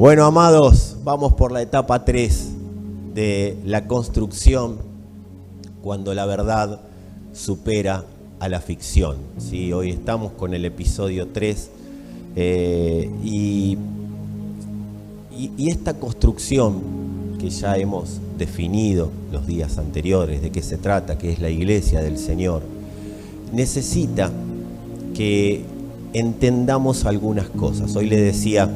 Bueno, amados, vamos por la etapa 3 de la construcción, cuando la verdad supera a la ficción. ¿Sí? Hoy estamos con el episodio 3 y esta construcción que ya hemos definido los días anteriores, de qué se trata, que es la iglesia del Señor, necesita que entendamos algunas cosas. Hoy le decía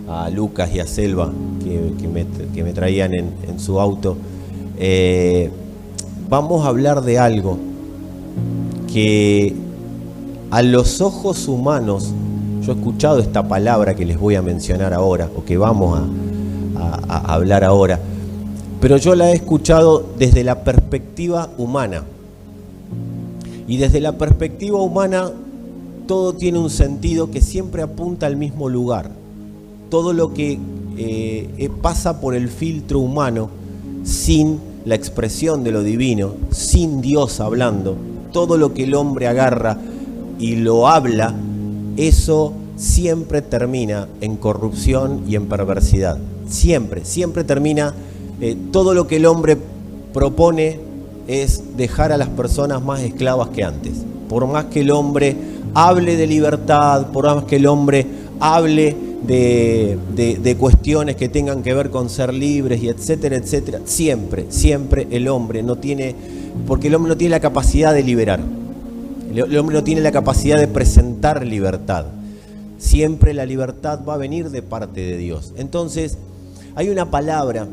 a Lucas y a Selva que me traían en su auto, vamos a hablar de algo que a los ojos humanos, yo he escuchado esta palabra que les voy a mencionar ahora, o que vamos a hablar ahora, pero yo la he escuchado desde la perspectiva humana. Y desde la perspectiva humana todo tiene un sentido que siempre apunta al mismo lugar. Todo lo que pasa por el filtro humano, sin la expresión de lo divino, sin Dios hablando, todo lo que el hombre agarra y lo habla, eso siempre termina en corrupción y en perversidad. Siempre termina, todo lo que el hombre propone es dejar a las personas más esclavas que antes. Por más que el hombre hable de libertad, por más que el hombre hable de cuestiones que tengan que ver con ser libres y etcétera, etcétera, siempre el hombre no tiene, porque el hombre no tiene la capacidad de liberar, el hombre no tiene la capacidad de presentar libertad. Siempre la libertad va a venir de parte de Dios. Entonces hay una palabra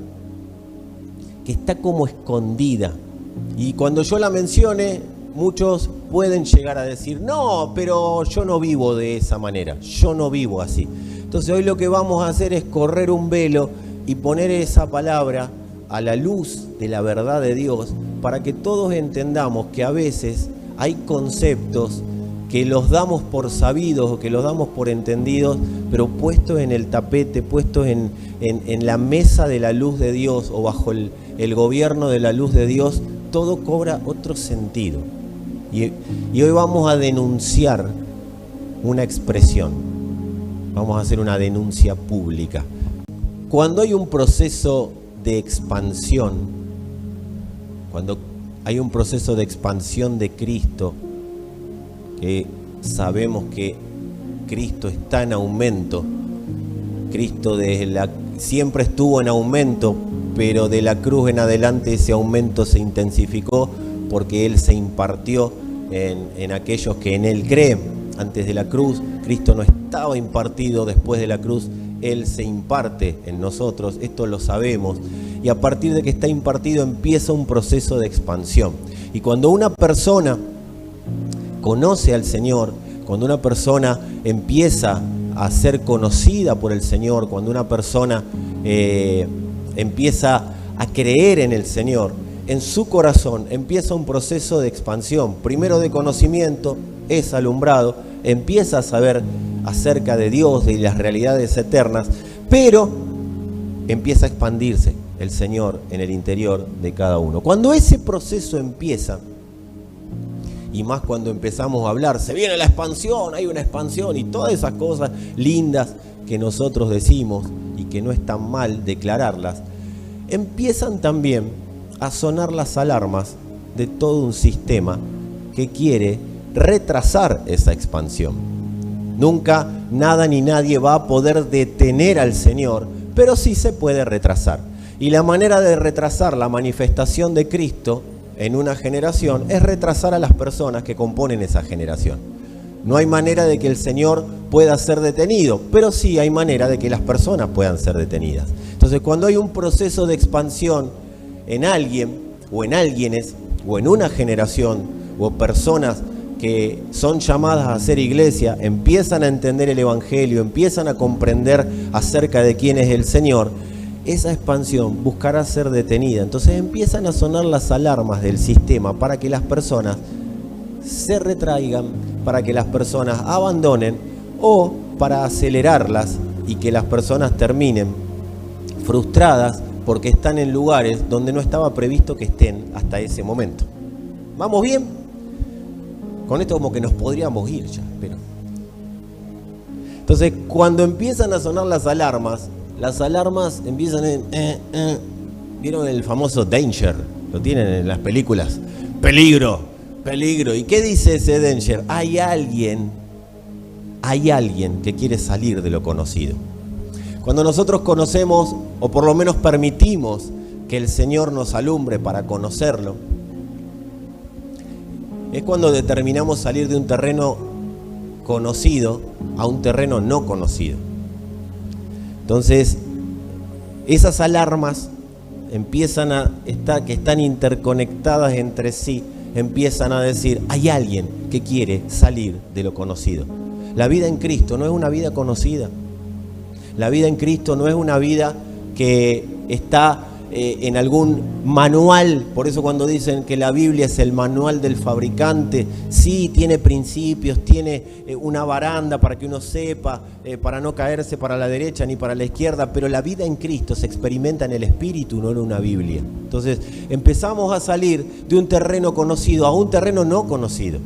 que está como escondida, y cuando yo la mencione, muchos pueden llegar a decir, no, pero yo no vivo de esa manera, yo no vivo así. Entonces hoy lo que vamos a hacer es correr un velo y poner esa palabra a la luz de la verdad de Dios, para que todos entendamos que a veces hay conceptos que los damos por sabidos o que los damos por entendidos, pero puestos en el tapete, puestos en la mesa de la luz de Dios, o bajo el gobierno de la luz de Dios, todo cobra otro sentido. Y hoy vamos a denunciar una expresión, vamos a hacer una denuncia pública. Cuando hay un proceso de expansión, cuando hay un proceso de expansión de Cristo, que sabemos que Cristo está en aumento, Cristo siempre estuvo en aumento, pero de la cruz en adelante ese aumento se intensificó porque Él se impartió en aquellos que en Él creen. Antes de la cruz, Cristo no estaba impartido. Después de la cruz, Él se imparte en nosotros. Esto lo sabemos. Y a partir de que está impartido, empieza un proceso de expansión. Y cuando una persona conoce al Señor, cuando una persona empieza a ser conocida por el Señor, cuando una persona empieza a creer en el Señor, en su corazón empieza un proceso de expansión, primero de conocimiento, es alumbrado, empieza a saber acerca de Dios y las realidades eternas, pero empieza a expandirse el Señor en el interior de cada uno. Cuando ese proceso empieza, y más cuando empezamos a hablar, se viene la expansión, hay una expansión, y todas esas cosas lindas que nosotros decimos y que no es tan mal declararlas, empiezan también a sonar las alarmas de todo un sistema que quiere retrasar esa expansión. Nunca nada ni nadie va a poder detener al Señor, pero sí se puede retrasar. Y la manera de retrasar la manifestación de Cristo en una generación es retrasar a las personas que componen esa generación. No hay manera de que el Señor pueda ser detenido, pero sí hay manera de que las personas puedan ser detenidas. Entonces, cuando hay un proceso de expansión en alguien, o en alguienes, o en una generación, o personas que son llamadas a ser iglesia, empiezan a entender el Evangelio, empiezan a comprender acerca de quién es el Señor, esa expansión buscará ser detenida. Entonces empiezan a sonar las alarmas del sistema para que las personas se retraigan, para que las personas abandonen, o para acelerarlas y que las personas terminen frustradas porque están en lugares donde no estaba previsto que estén hasta ese momento. ¿Vamos bien? Con esto como que nos podríamos ir ya, pero Entonces, cuando empiezan a sonar las alarmas empiezan en... ¿Vieron el famoso danger? Lo tienen en las películas. Peligro, peligro. ¿Y qué dice ese danger? Hay alguien que quiere salir de lo conocido. Cuando nosotros conocemos, o por lo menos permitimos que el Señor nos alumbre para conocerlo, es cuando determinamos salir de un terreno conocido a un terreno no conocido. Entonces, esas alarmas que están interconectadas entre sí, empiezan a decir, hay alguien que quiere salir de lo conocido. La vida en Cristo no es una vida conocida. La vida en Cristo no es una vida que está en algún manual. Por eso cuando dicen que la Biblia es el manual del fabricante, sí, tiene principios, tiene una baranda para que uno sepa, para no caerse para la derecha ni para la izquierda, pero la vida en Cristo se experimenta en el Espíritu, no en una Biblia. Entonces empezamos a salir de un terreno conocido a un terreno no conocido,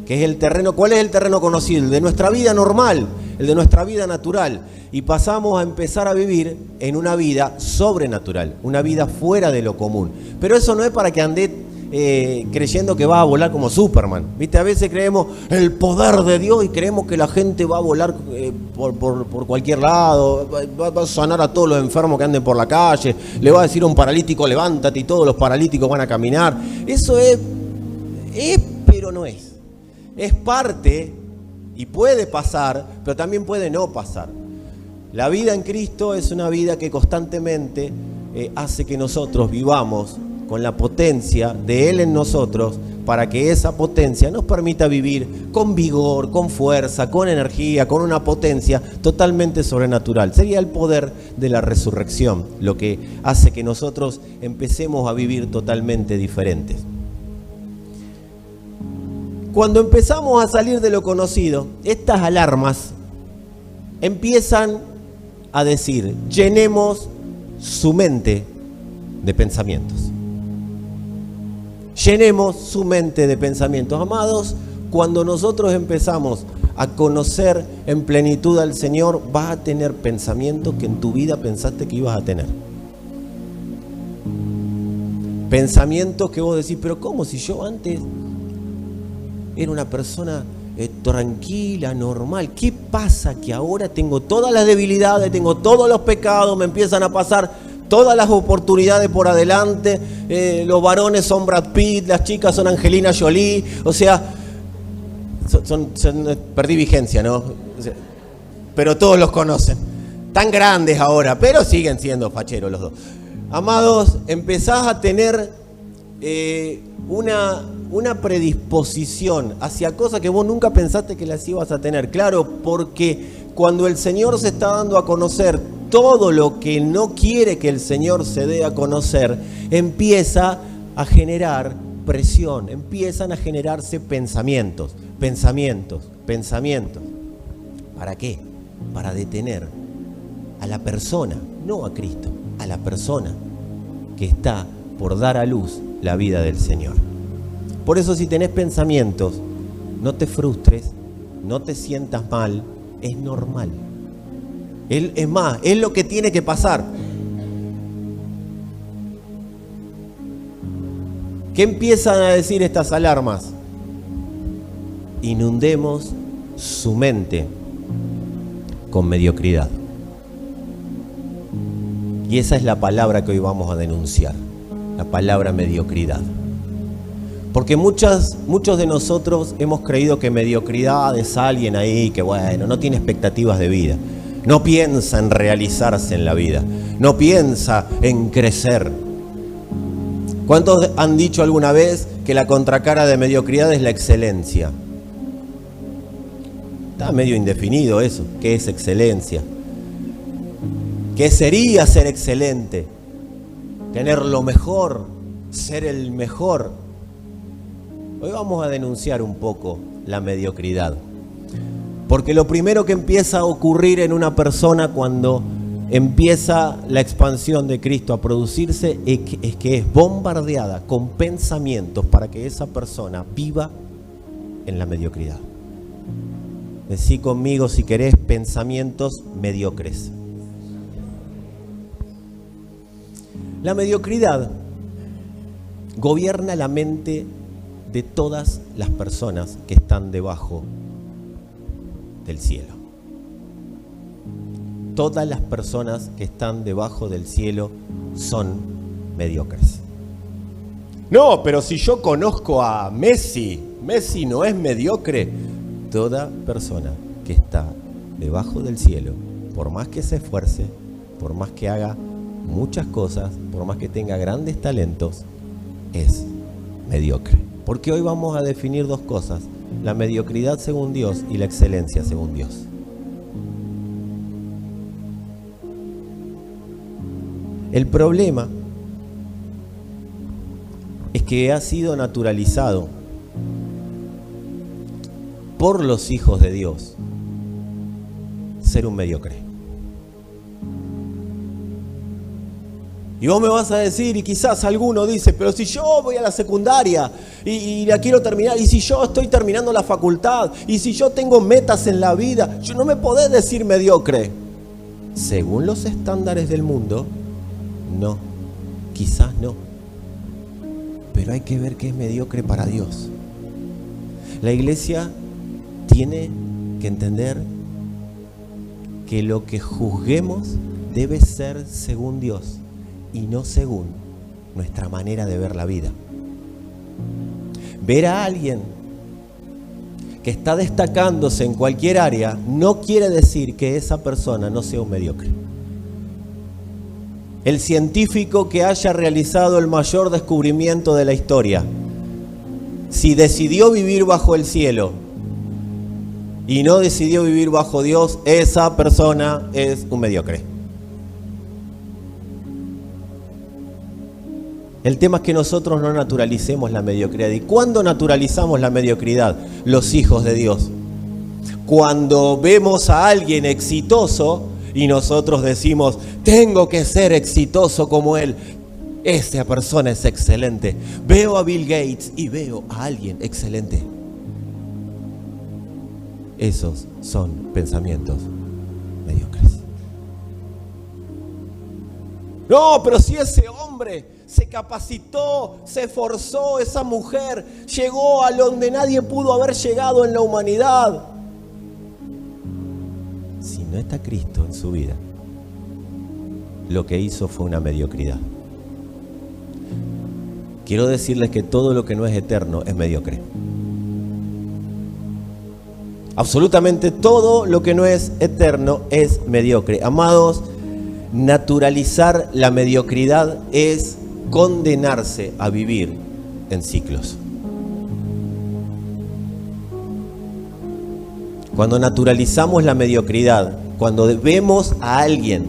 que es el terreno. ¿Cuál es el terreno conocido? El de nuestra vida normal, el de nuestra vida natural. Y pasamos a empezar a vivir en una vida sobrenatural, una vida fuera de lo común. Pero eso no es para que ande creyendo que va a volar como Superman. ¿Viste? A veces creemos el poder de Dios y creemos que la gente va a volar por cualquier lado, va a sanar a todos los enfermos que anden por la calle, le va a decir a un paralítico levántate y todos los paralíticos van a caminar. Eso es pero no es. Es parte y puede pasar, pero también puede no pasar. La vida en Cristo es una vida que constantemente hace que nosotros vivamos con la potencia de Él en nosotros, para que esa potencia nos permita vivir con vigor, con fuerza, con energía, con una potencia totalmente sobrenatural. Sería el poder de la resurrección lo que hace que nosotros empecemos a vivir totalmente diferentes. Cuando empezamos a salir de lo conocido, estas alarmas empiezan a decir, llenemos su mente de pensamientos. Llenemos su mente de pensamientos. Amados, cuando nosotros empezamos a conocer en plenitud al Señor, vas a tener pensamientos que en tu vida pensaste que ibas a tener. Pensamientos que vos decís, pero ¿cómo? Si yo antes era una persona tranquila, normal. ¿Qué pasa? Que ahora tengo todas las debilidades, tengo todos los pecados, me empiezan a pasar todas las oportunidades por adelante. Los varones son Brad Pitt, las chicas son Angelina Jolie. O sea, perdí vigencia, ¿no? O sea, pero todos los conocen. Tan grandes ahora, pero siguen siendo facheros los dos. Amados, empezás a tener una predisposición hacia cosas que vos nunca pensaste que las ibas a tener. Claro, porque cuando el Señor se está dando a conocer todo lo que no quiere que el Señor se dé a conocer, empieza a generar presión, empiezan a generarse pensamientos. ¿Para qué? Para detener a la persona, no a Cristo, a la persona que está por dar a luz la vida del Señor. Por eso, si tenés pensamientos, no te frustres, no te sientas mal, es normal. Es más, es lo que tiene que pasar. ¿Qué empiezan a decir estas alarmas? Inundemos su mente con mediocridad. Y esa es la palabra que hoy vamos a denunciar, la palabra mediocridad. Porque muchos de nosotros hemos creído que mediocridad es alguien ahí que, bueno, no tiene expectativas de vida, no piensa en realizarse en la vida, no piensa en crecer. ¿Cuántos han dicho alguna vez que la contracara de mediocridad es la excelencia? Está medio indefinido eso. ¿Qué es excelencia? ¿Qué sería ser excelente? Tener lo mejor, ser el mejor. Hoy vamos a denunciar un poco la mediocridad. Porque lo primero que empieza a ocurrir en una persona cuando empieza la expansión de Cristo a producirse es que es bombardeada con pensamientos para que esa persona viva en la mediocridad. Decí conmigo, si querés, pensamientos mediocres. La mediocridad gobierna la mente de todas las personas que están debajo del cielo. Todas las personas que están debajo del cielo son mediocres. No, pero si yo conozco a Messi, Messi no es mediocre. Toda persona que está debajo del cielo, por más que se esfuerce, por más que haga muchas cosas, por más que tenga grandes talentos, es mediocre. Porque hoy vamos a definir dos cosas: la mediocridad según Dios y la excelencia según Dios. El problema es que ha sido naturalizado por los hijos de Dios ser un mediocre. Y vos me vas a decir, y quizás alguno dice, pero si yo voy a la secundaria y la quiero terminar, y si yo estoy terminando la facultad, y si yo tengo metas en la vida, yo no me podés decir mediocre. Según los estándares del mundo, no, quizás no. Pero hay que ver qué es mediocre para Dios. La iglesia tiene que entender que lo que juzguemos debe ser según Dios y no según nuestra manera de ver la vida. Ver a alguien que está destacándose en cualquier área no quiere decir que esa persona no sea un mediocre. El científico que haya realizado el mayor descubrimiento de la historia, si decidió vivir bajo el cielo y no decidió vivir bajo Dios, esa persona es un mediocre. El tema es que nosotros no naturalicemos la mediocridad. ¿Y cuándo naturalizamos la mediocridad? Los hijos de Dios. Cuando vemos a alguien exitoso y nosotros decimos, tengo que ser exitoso como él. Esa persona es excelente. Veo a Bill Gates y veo a alguien excelente. Esos son pensamientos mediocres. No, pero si ese hombre se capacitó, se esforzó, esa mujer llegó a donde nadie pudo haber llegado en la humanidad. Si no está Cristo en su vida, lo que hizo fue una mediocridad. Quiero decirles que todo lo que no es eterno es mediocre. Absolutamente todo lo que no es eterno es mediocre. Amados, naturalizar la mediocridad es condenarse a vivir en ciclos. Cuando naturalizamos la mediocridad, cuando vemos a alguien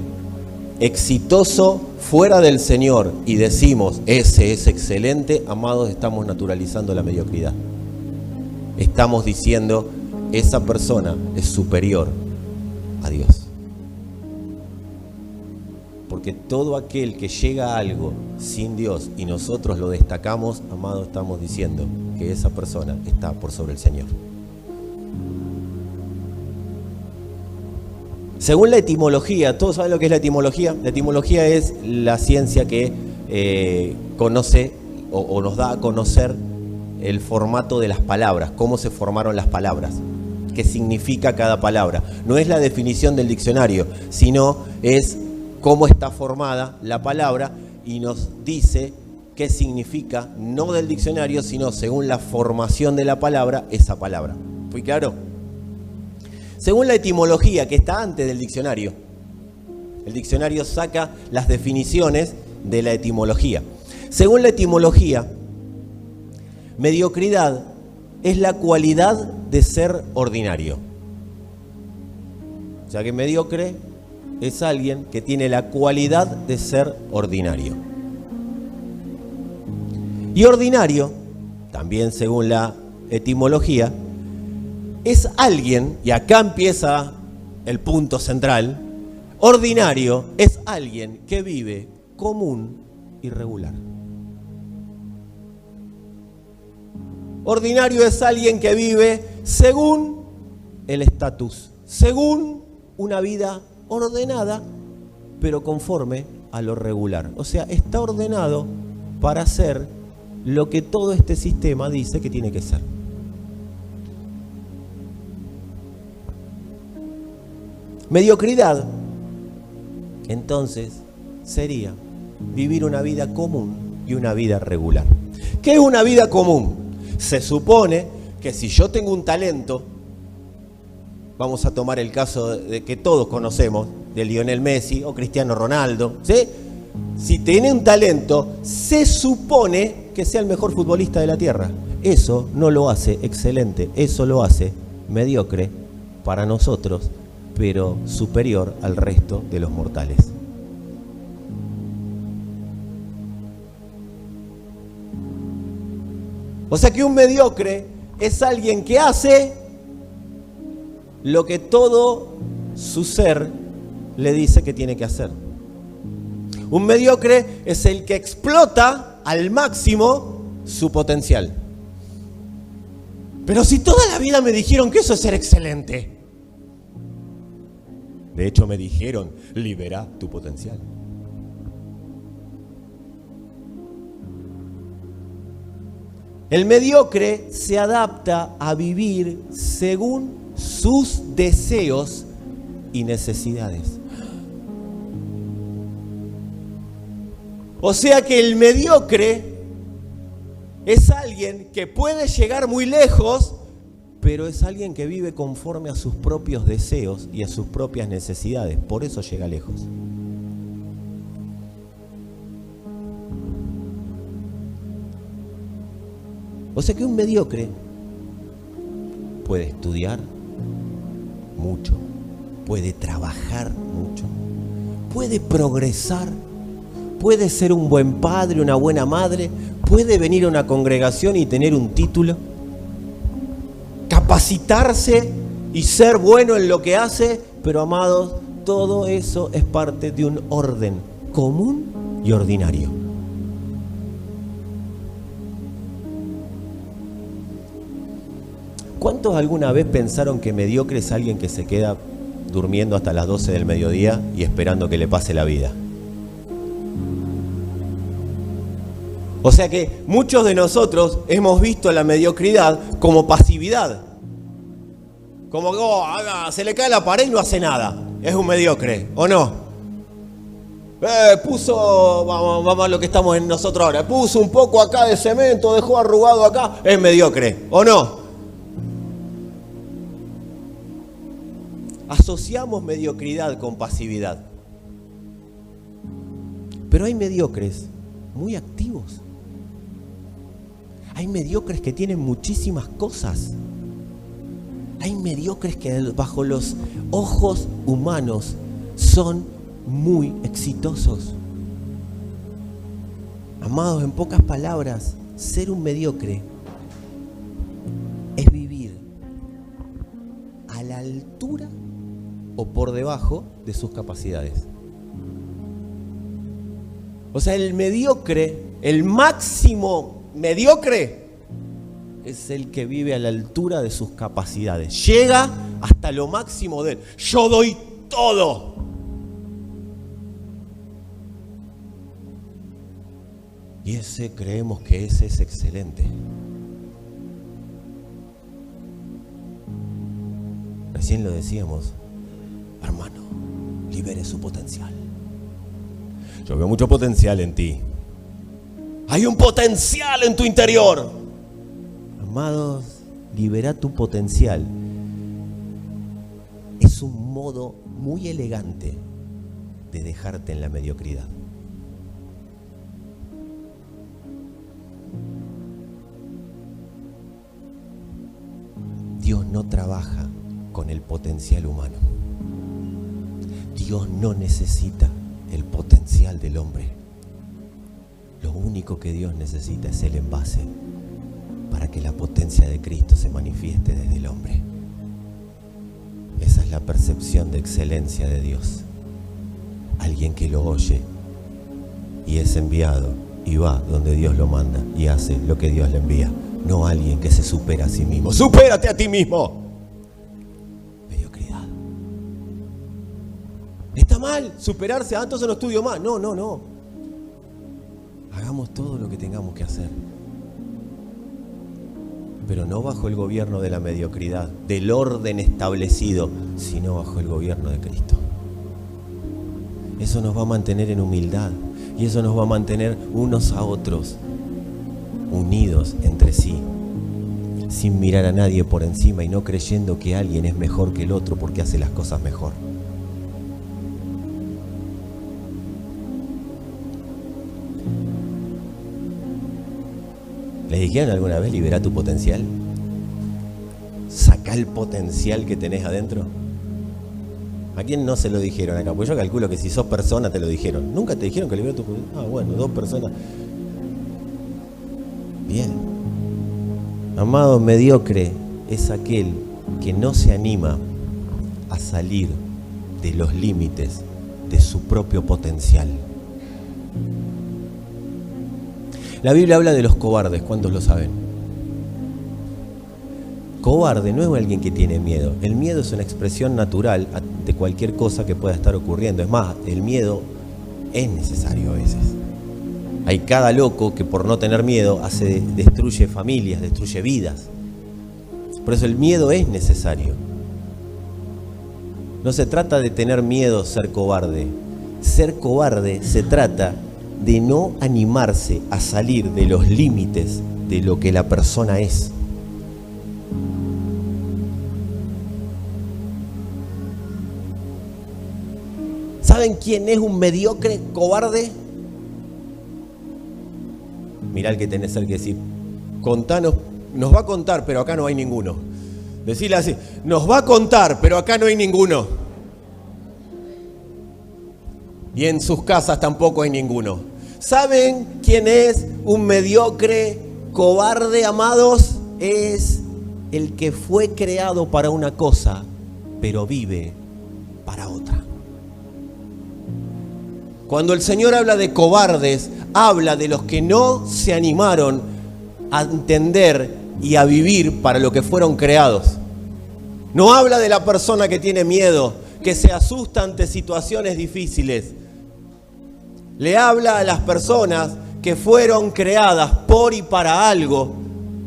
exitoso fuera del Señor y decimos, ese es excelente, amados, estamos naturalizando la mediocridad. Estamos diciendo, esa persona es superior a Dios. Porque todo aquel que llega a algo sin Dios y nosotros lo destacamos, amado, estamos diciendo que esa persona está por sobre el Señor. Según la etimología, ¿todos saben lo que es la etimología? La etimología es la ciencia que conoce o nos da a conocer el formato de las palabras, cómo se formaron las palabras, qué significa cada palabra. No es la definición del diccionario, sino es cómo está formada la palabra y nos dice qué significa, no del diccionario, sino según la formación de la palabra, esa palabra. ¿Fue claro? Según la etimología, que está antes del diccionario, el diccionario saca las definiciones de la etimología. Según la etimología, mediocridad es la cualidad de ser ordinario. O sea que mediocre es alguien que tiene la cualidad de ser ordinario. Y ordinario, también según la etimología, es alguien, y acá empieza el punto central, ordinario es alguien que vive común y regular. Ordinario es alguien que vive según el estatus, según una vida ordenada, pero conforme a lo regular. O sea, está ordenado para hacer lo que todo este sistema dice que tiene que ser. Mediocridad, entonces, sería vivir una vida común y una vida regular. ¿Qué es una vida común? Se supone que si yo tengo un talento, vamos a tomar el caso de que todos conocemos, de Lionel Messi o Cristiano Ronaldo, ¿sí? Si tiene un talento, se supone que sea el mejor futbolista de la tierra. Eso no lo hace excelente, eso lo hace mediocre para nosotros, pero superior al resto de los mortales. O sea que un mediocre es alguien que hace lo que todo su ser le dice que tiene que hacer. Un mediocre es el que explota al máximo su potencial. Pero si toda la vida me dijeron que eso es ser excelente. De hecho me dijeron, libera tu potencial. El mediocre se adapta a vivir según sus deseos y necesidades. O sea que el mediocre es alguien que puede llegar muy lejos, pero es alguien que vive conforme a sus propios deseos y a sus propias necesidades. Por eso llega lejos. O sea que un mediocre puede estudiar mucho, puede trabajar mucho, puede progresar, puede ser un buen padre, una buena madre, puede venir a una congregación y tener un título, capacitarse y ser bueno en lo que hace, pero amados, todo eso es parte de un orden común y ordinario. ¿Cuántos alguna vez pensaron que mediocre es alguien que se queda durmiendo hasta las 12 del mediodía y esperando que le pase la vida? O sea que muchos de nosotros hemos visto la mediocridad como pasividad. Como que se le cae la pared y no hace nada. Es un mediocre, ¿o no? Vamos a lo que estamos en nosotros ahora. Puso un poco acá de cemento, dejó arrugado acá. Es mediocre, ¿o no? Asociamos mediocridad con pasividad. Pero hay mediocres muy activos. Hay mediocres que tienen muchísimas cosas. Hay mediocres que bajo los ojos humanos son muy exitosos. Amados, en pocas palabras, ser un mediocre es vivir a la altura o por debajo de sus capacidades. O sea, el mediocre, el máximo mediocre, es el que vive a la altura de sus capacidades. Llega hasta lo máximo de él. Yo doy todo. Y ese creemos que ese es excelente. Recién lo decíamos. Hermano, libere su potencial. Yo veo mucho potencial en ti. Hay un potencial en tu interior. Amados, libera tu potencial. Es un modo muy elegante de dejarte en la mediocridad. Dios no trabaja con el potencial humano. Dios no necesita el potencial del hombre. Lo único que Dios necesita es el envase para que la potencia de Cristo se manifieste desde el hombre. Esa es la percepción de excelencia de Dios. Alguien que lo oye y es enviado y va donde Dios lo manda y hace lo que Dios le envía. No alguien que se supera a sí mismo. ¡Supérate a ti mismo! mal, superarse, entonces no estudio más. No, no, no. Hagamos todo lo que tengamos que hacer. Pero no bajo el gobierno de la mediocridad, del orden establecido, sino bajo el gobierno de Cristo. Eso nos va a mantener en humildad y eso nos va a mantener unos a otros unidos entre sí, sin mirar a nadie por encima y no creyendo que alguien es mejor que el otro porque hace las cosas mejor. ¿Les dijeron alguna vez libera tu potencial? Saca el potencial que tenés adentro. ¿A quién no se lo dijeron acá? Pues yo calculo que si sos persona te lo dijeron. ¿Nunca te dijeron que libera tu potencial? Ah, bueno, 2 personas. Bien. Amado, mediocre es aquel que no se anima a salir de los límites de su propio potencial. La Biblia habla de los cobardes, ¿cuántos lo saben? Cobarde no es alguien que tiene miedo. El miedo es una expresión natural de cualquier cosa que pueda estar ocurriendo. Es más, el miedo es necesario a veces. Hay cada loco que por no tener miedo destruye familias, destruye vidas. Por eso el miedo es necesario. No se trata de tener miedo ser cobarde. Ser cobarde se trata de no animarse a salir de los límites de lo que la persona es. ¿Saben quién es un mediocre cobarde? Mirá el que tenés que decir, contanos, nos va a contar, pero acá no hay ninguno. Decirle así, nos va a contar, pero acá no hay ninguno. Y en sus casas tampoco hay ninguno. ¿Saben quién es un mediocre cobarde, amados? Es el que fue creado para una cosa, pero vive para otra. Cuando el Señor habla de cobardes, habla de los que no se animaron a entender y a vivir para lo que fueron creados. No habla de la persona que tiene miedo, que se asusta ante situaciones difíciles. Le habla a las personas que fueron creadas por y para algo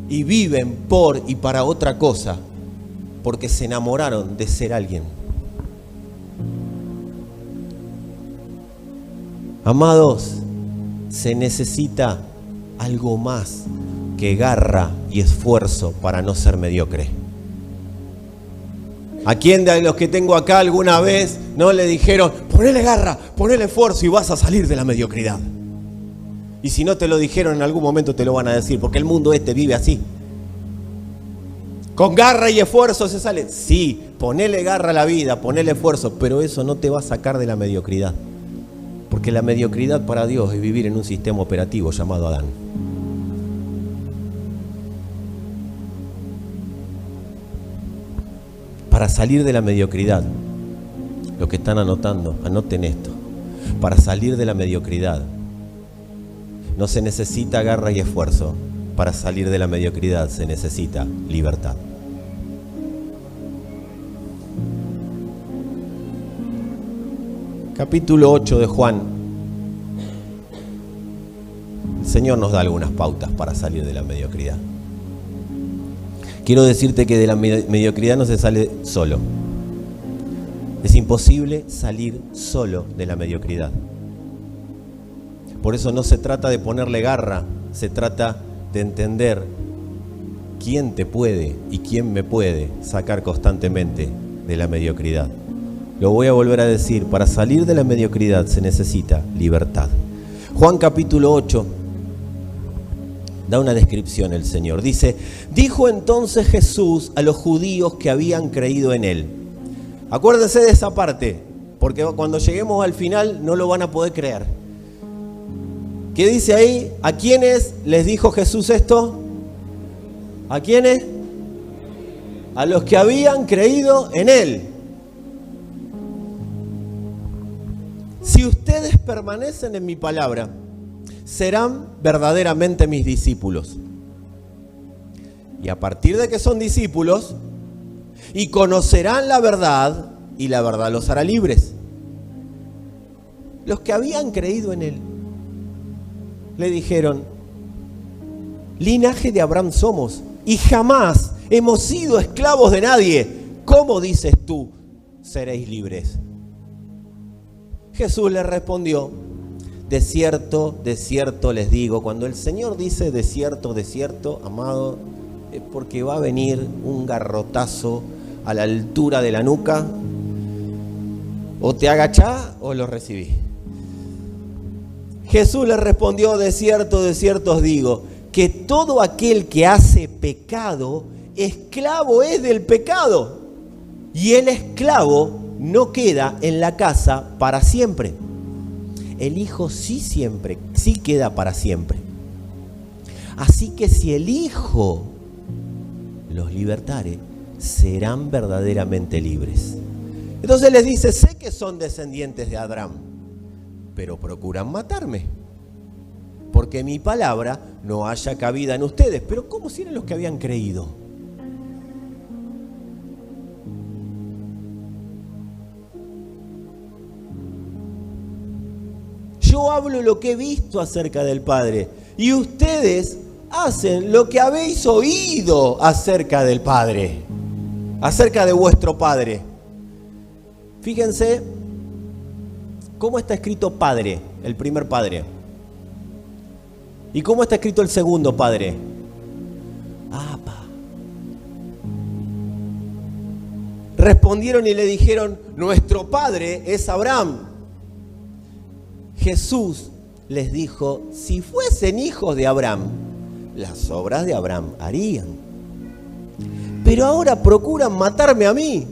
y viven por y para otra cosa, porque se enamoraron de ser alguien. Amados, se necesita algo más que garra y esfuerzo para no ser mediocre. ¿A quién de los que tengo acá alguna vez no le dijeron, ponele garra, ponele esfuerzo y vas a salir de la mediocridad? Y si no te lo dijeron, en algún momento te lo van a decir, porque el mundo vive así. ¿Con garra y esfuerzo se sale? Sí, ponele garra a la vida, ponele esfuerzo, pero eso no te va a sacar de la mediocridad. Porque la mediocridad para Dios es vivir en un sistema operativo llamado Adán. Para salir de la mediocridad, lo que están anotando, anoten esto. Para salir de la mediocridad, no se necesita garra y esfuerzo. Para salir de la mediocridad se necesita libertad. Capítulo 8 de Juan. El Señor nos da algunas pautas para salir de la mediocridad. Quiero decirte que de la mediocridad no se sale solo. Es imposible salir solo de la mediocridad. Por eso no se trata de ponerle garra, se trata de entender quién te puede y quién me puede sacar constantemente de la mediocridad. Lo voy a volver a decir, para salir de la mediocridad se necesita libertad. Juan capítulo 8 da una descripción el Señor. Dice, dijo entonces Jesús a los judíos que habían creído en Él. Acuérdense de esa parte, porque cuando lleguemos al final no lo van a poder creer. ¿Qué dice ahí? ¿A quiénes les dijo Jesús esto? ¿A quiénes? A los que habían creído en Él. Si ustedes permanecen en mi palabra, serán verdaderamente mis discípulos. Y a partir de que son discípulos, y conocerán la verdad, y la verdad los hará libres. los que habían creído en él, le dijeron: linaje de Abraham somos y jamás hemos sido esclavos de nadie. ¿Cómo dices tú, seréis libres? Jesús les respondió: de cierto les digo. Cuando el Señor dice de cierto, amado, es porque va a venir un garrotazo a la altura de la nuca. O te agachás o lo recibís. Jesús les respondió: de cierto os digo, que todo aquel que hace pecado, esclavo es del pecado. Y el esclavo no queda en la casa para siempre. El Hijo sí queda para siempre. Así que si el Hijo los libertare, serán verdaderamente libres. Entonces les dice: sé que son descendientes de Abraham, pero procuran matarme, porque mi palabra no haya cabida en ustedes. Pero ¿cómo si eran los que habían creído? Yo hablo lo que he visto acerca del Padre, y ustedes hacen lo que habéis oído acerca del Padre, acerca de vuestro Padre. Fíjense cómo está escrito Padre, el primer Padre. ¿Y cómo está escrito el segundo Padre? Abba. Respondieron y le dijeron: nuestro Padre es Abraham. Jesús les dijo: si fuesen hijos de Abraham, las obras de Abraham harían. Pero ahora procuran matarme a mí,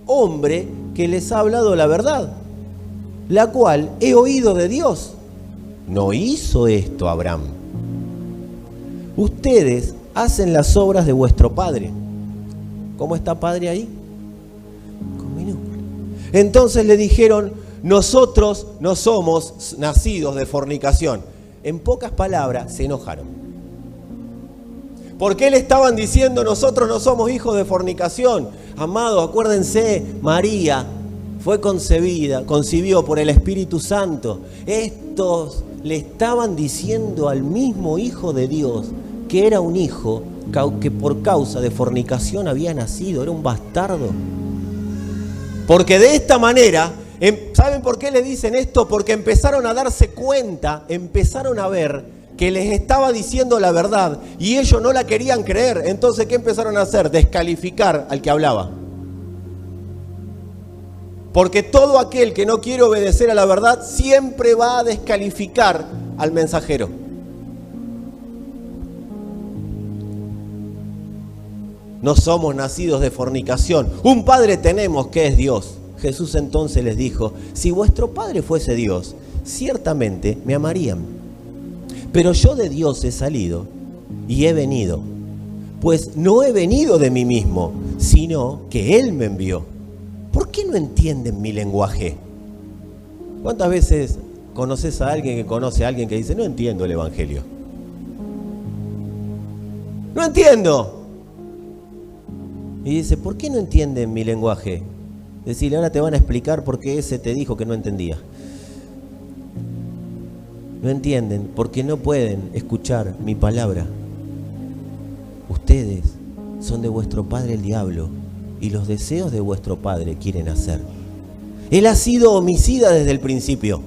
hombre que les ha hablado la verdad, la cual he oído de Dios. No hizo esto Abraham. Ustedes hacen las obras de vuestro padre. ¿Cómo está padre ahí? Con minúscula. Entonces le dijeron: nosotros no somos nacidos de fornicación. En pocas palabras, se enojaron. ¿Por qué le estaban diciendo nosotros no somos hijos de fornicación? Amado, acuérdense, María fue concibió por el Espíritu Santo. Estos le estaban diciendo al mismo Hijo de Dios que era un hijo que por causa de fornicación había nacido, era un bastardo. Porque de esta manera, ¿saben por qué le dicen esto? Porque empezaron a darse cuenta, empezaron a ver que les estaba diciendo la verdad y ellos no la querían creer. Entonces, ¿qué empezaron a hacer? Descalificar al que hablaba. Porque todo aquel que no quiere obedecer a la verdad siempre va a descalificar al mensajero. No somos nacidos de fornicación. Un padre tenemos que es Dios. Jesús entonces les dijo: si vuestro padre fuese Dios, ciertamente me amarían. Pero yo de Dios he salido y he venido, pues no he venido de mí mismo, sino que Él me envió. ¿Por qué no entienden mi lenguaje? ¿Cuántas veces conoces a alguien que conoce a alguien que dice: no entiendo el Evangelio? No entiendo. Y dice: ¿por qué no entienden mi lenguaje? Decirle: ahora te van a explicar por qué ese te dijo que no entendía. No entienden porque no pueden escuchar mi palabra. Ustedes son de vuestro padre el diablo, y los deseos de vuestro padre quieren hacer. Él ha sido homicida desde el principio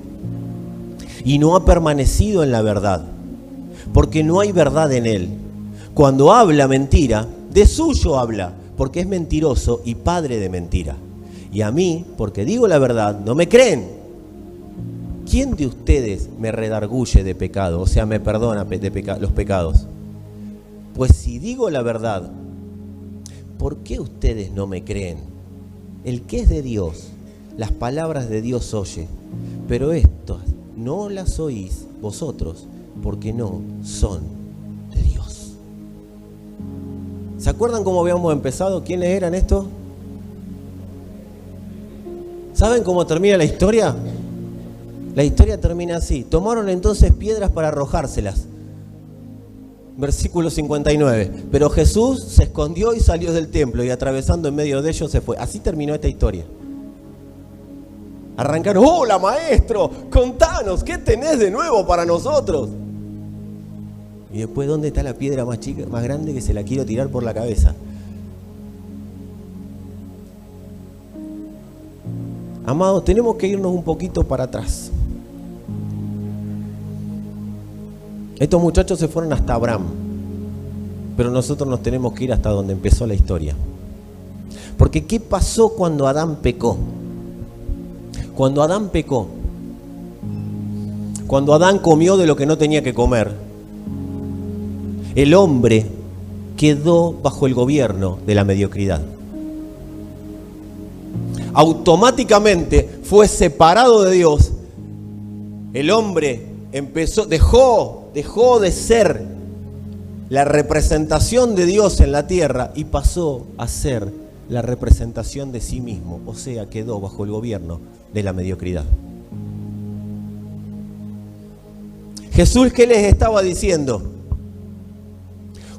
y no ha permanecido en la verdad, porque no hay verdad en él. Cuando habla mentira, de suyo habla, porque es mentiroso y padre de mentira. Y a mí, porque digo la verdad, no me creen. ¿Quién de ustedes me redarguye de pecado? O sea, me perdona los pecados. Pues si digo la verdad, ¿por qué ustedes no me creen? El que es de Dios, las palabras de Dios oye, pero estas no las oís vosotros, porque no son de Dios. ¿Se acuerdan cómo habíamos empezado? ¿Quiénes eran estos? ¿Saben cómo termina la historia? La historia termina así: tomaron entonces piedras para arrojárselas. Versículo 59. Pero Jesús se escondió y salió del templo, y atravesando en medio de ellos se fue. Así terminó esta historia. Arrancaron, hola maestro, contanos, ¿qué tenés de nuevo para nosotros? Y después, ¿dónde está la piedra más chica, más grande que se la quiero tirar por la cabeza? Amados, tenemos que irnos un poquito para atrás. Estos muchachos se fueron hasta Abraham, pero nosotros nos tenemos que ir hasta donde empezó la historia. Porque ¿qué pasó cuando Adán pecó? Cuando Adán pecó, cuando Adán comió de lo que no tenía que comer, el hombre quedó bajo el gobierno de la mediocridad. Automáticamente fue separado de Dios. El hombre dejó de ser la representación de Dios en la tierra y pasó a ser la representación de sí mismo. O sea, quedó bajo el gobierno de la mediocridad. Jesús, ¿qué les estaba diciendo?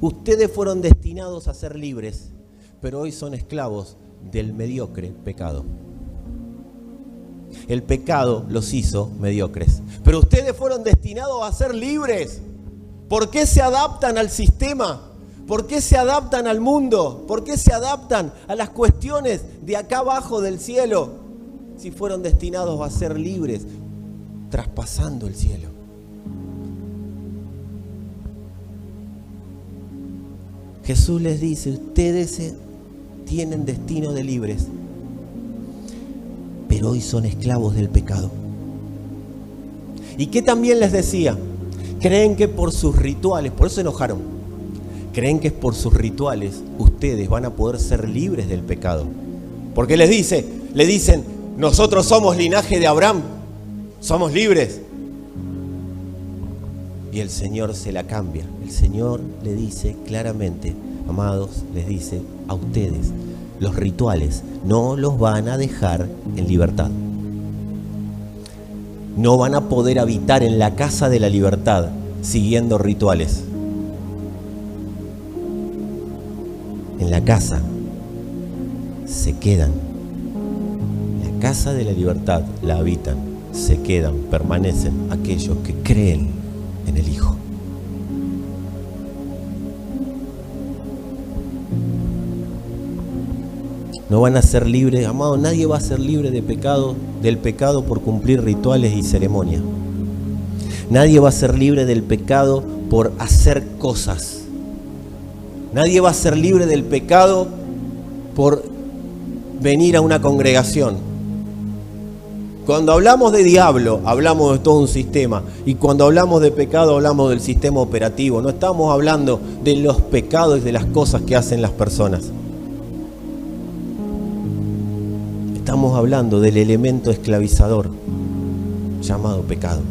Ustedes fueron destinados a ser libres, pero hoy son esclavos del mediocre pecado. El pecado los hizo mediocres, pero ustedes fueron destinados a ser libres. ¿Por qué se adaptan al sistema? ¿Por qué se adaptan al mundo? ¿Por qué se adaptan a las cuestiones de acá abajo del cielo? Si fueron destinados a ser libres, traspasando el cielo. Jesús les dice, ustedes tienen destino de libres, pero hoy son esclavos del pecado. ¿Y qué también les decía? Creen que por sus rituales, por eso se enojaron, creen que es por sus rituales ustedes van a poder ser libres del pecado. Porque le dicen, nosotros somos linaje de Abraham, somos libres. Y el Señor se la cambia. El Señor le dice claramente, amados, les dice a ustedes, los rituales no los van a dejar en libertad. No van a poder habitar en la casa de la libertad siguiendo rituales. En la casa se quedan. En la casa de la libertad la habitan, se quedan, permanecen aquellos que creen en el Hijo. No van a ser libres, amado, nadie va a ser libre del pecado por cumplir rituales y ceremonias. Nadie va a ser libre del pecado por hacer cosas. Nadie va a ser libre del pecado por venir a una congregación. Cuando hablamos de diablo, hablamos de todo un sistema. Y cuando hablamos de pecado, hablamos del sistema operativo. No estamos hablando de los pecados y de las cosas que hacen las personas. Estamos hablando del elemento esclavizador llamado pecado.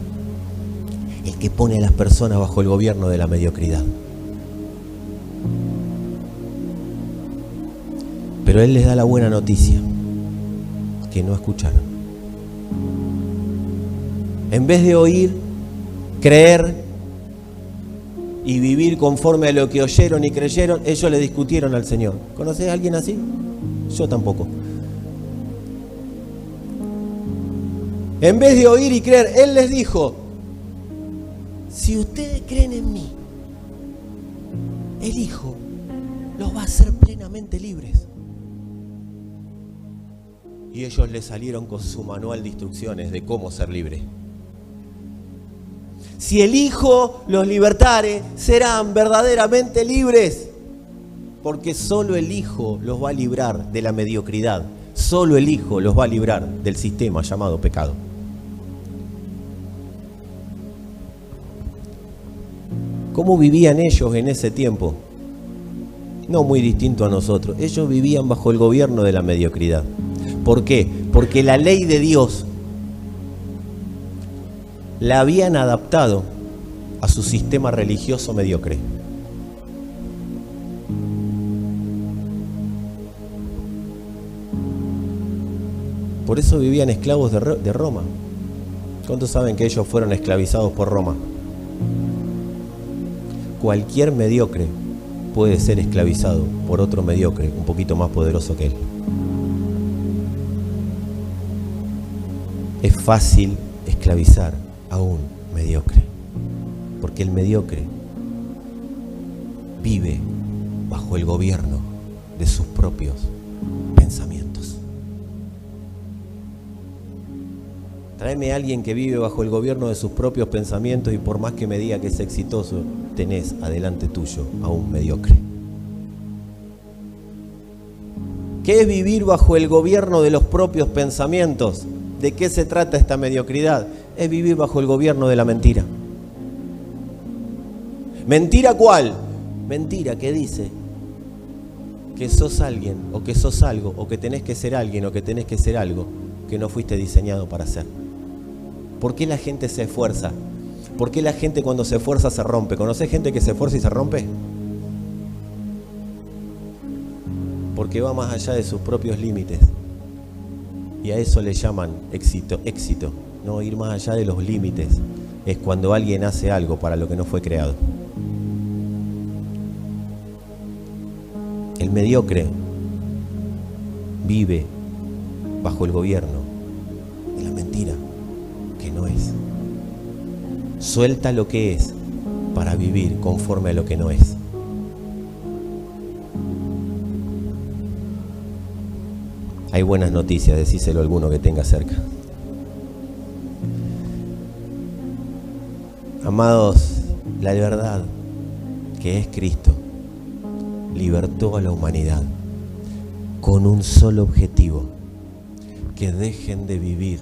El que pone a las personas bajo el gobierno de la mediocridad. Pero Él les da la buena noticia, que no escucharon. En vez de oír, creer y vivir conforme a lo que oyeron y creyeron, ellos le discutieron al Señor. ¿Conoces a alguien así? Yo tampoco. En vez de oír y creer, Él les dijo, si ustedes creen en mí, el Hijo los va a hacer plenamente libres. Y ellos le salieron con su manual de instrucciones de cómo ser libre. Si el Hijo los libertare, serán verdaderamente libres. Porque solo el Hijo los va a librar de la mediocridad. Solo el Hijo los va a librar del sistema llamado pecado. ¿Cómo vivían ellos en ese tiempo? No muy distinto a nosotros. Ellos vivían bajo el gobierno de la mediocridad. ¿Por qué? Porque la ley de Dios la habían adaptado a su sistema religioso mediocre. Por eso vivían esclavos de Roma. ¿Cuántos saben que ellos fueron esclavizados por Roma? Cualquier mediocre puede ser esclavizado por otro mediocre un poquito más poderoso que él. es fácil esclavizar a un mediocre, porque el mediocre vive bajo el gobierno de sus propios pensamientos. Tráeme a alguien que vive bajo el gobierno de sus propios pensamientos y por más que me diga que es exitoso, tenés adelante tuyo a un mediocre. ¿Qué es vivir bajo el gobierno de los propios pensamientos? ¿De qué se trata esta mediocridad? Es vivir bajo el gobierno de la mentira. ¿Mentira cuál? Mentira que dice que sos alguien, o que sos algo, o que tenés que ser alguien, o que tenés que ser algo que no fuiste diseñado para ser. ¿Por qué la gente se esfuerza? ¿Por qué la gente cuando se esfuerza se rompe? ¿Conocés gente que se esfuerza y se rompe? Porque va más allá de sus propios límites. Y a eso le llaman éxito. No, ir más allá de los límites es cuando alguien hace algo para lo que no fue creado. El mediocre vive bajo el gobierno de la mentira que no es. Suelta lo que es para vivir conforme a lo que no es. Hay buenas noticias, decíselo a alguno que tenga cerca. Amados, la verdad que es Cristo libertó a la humanidad con un solo objetivo: que dejen de vivir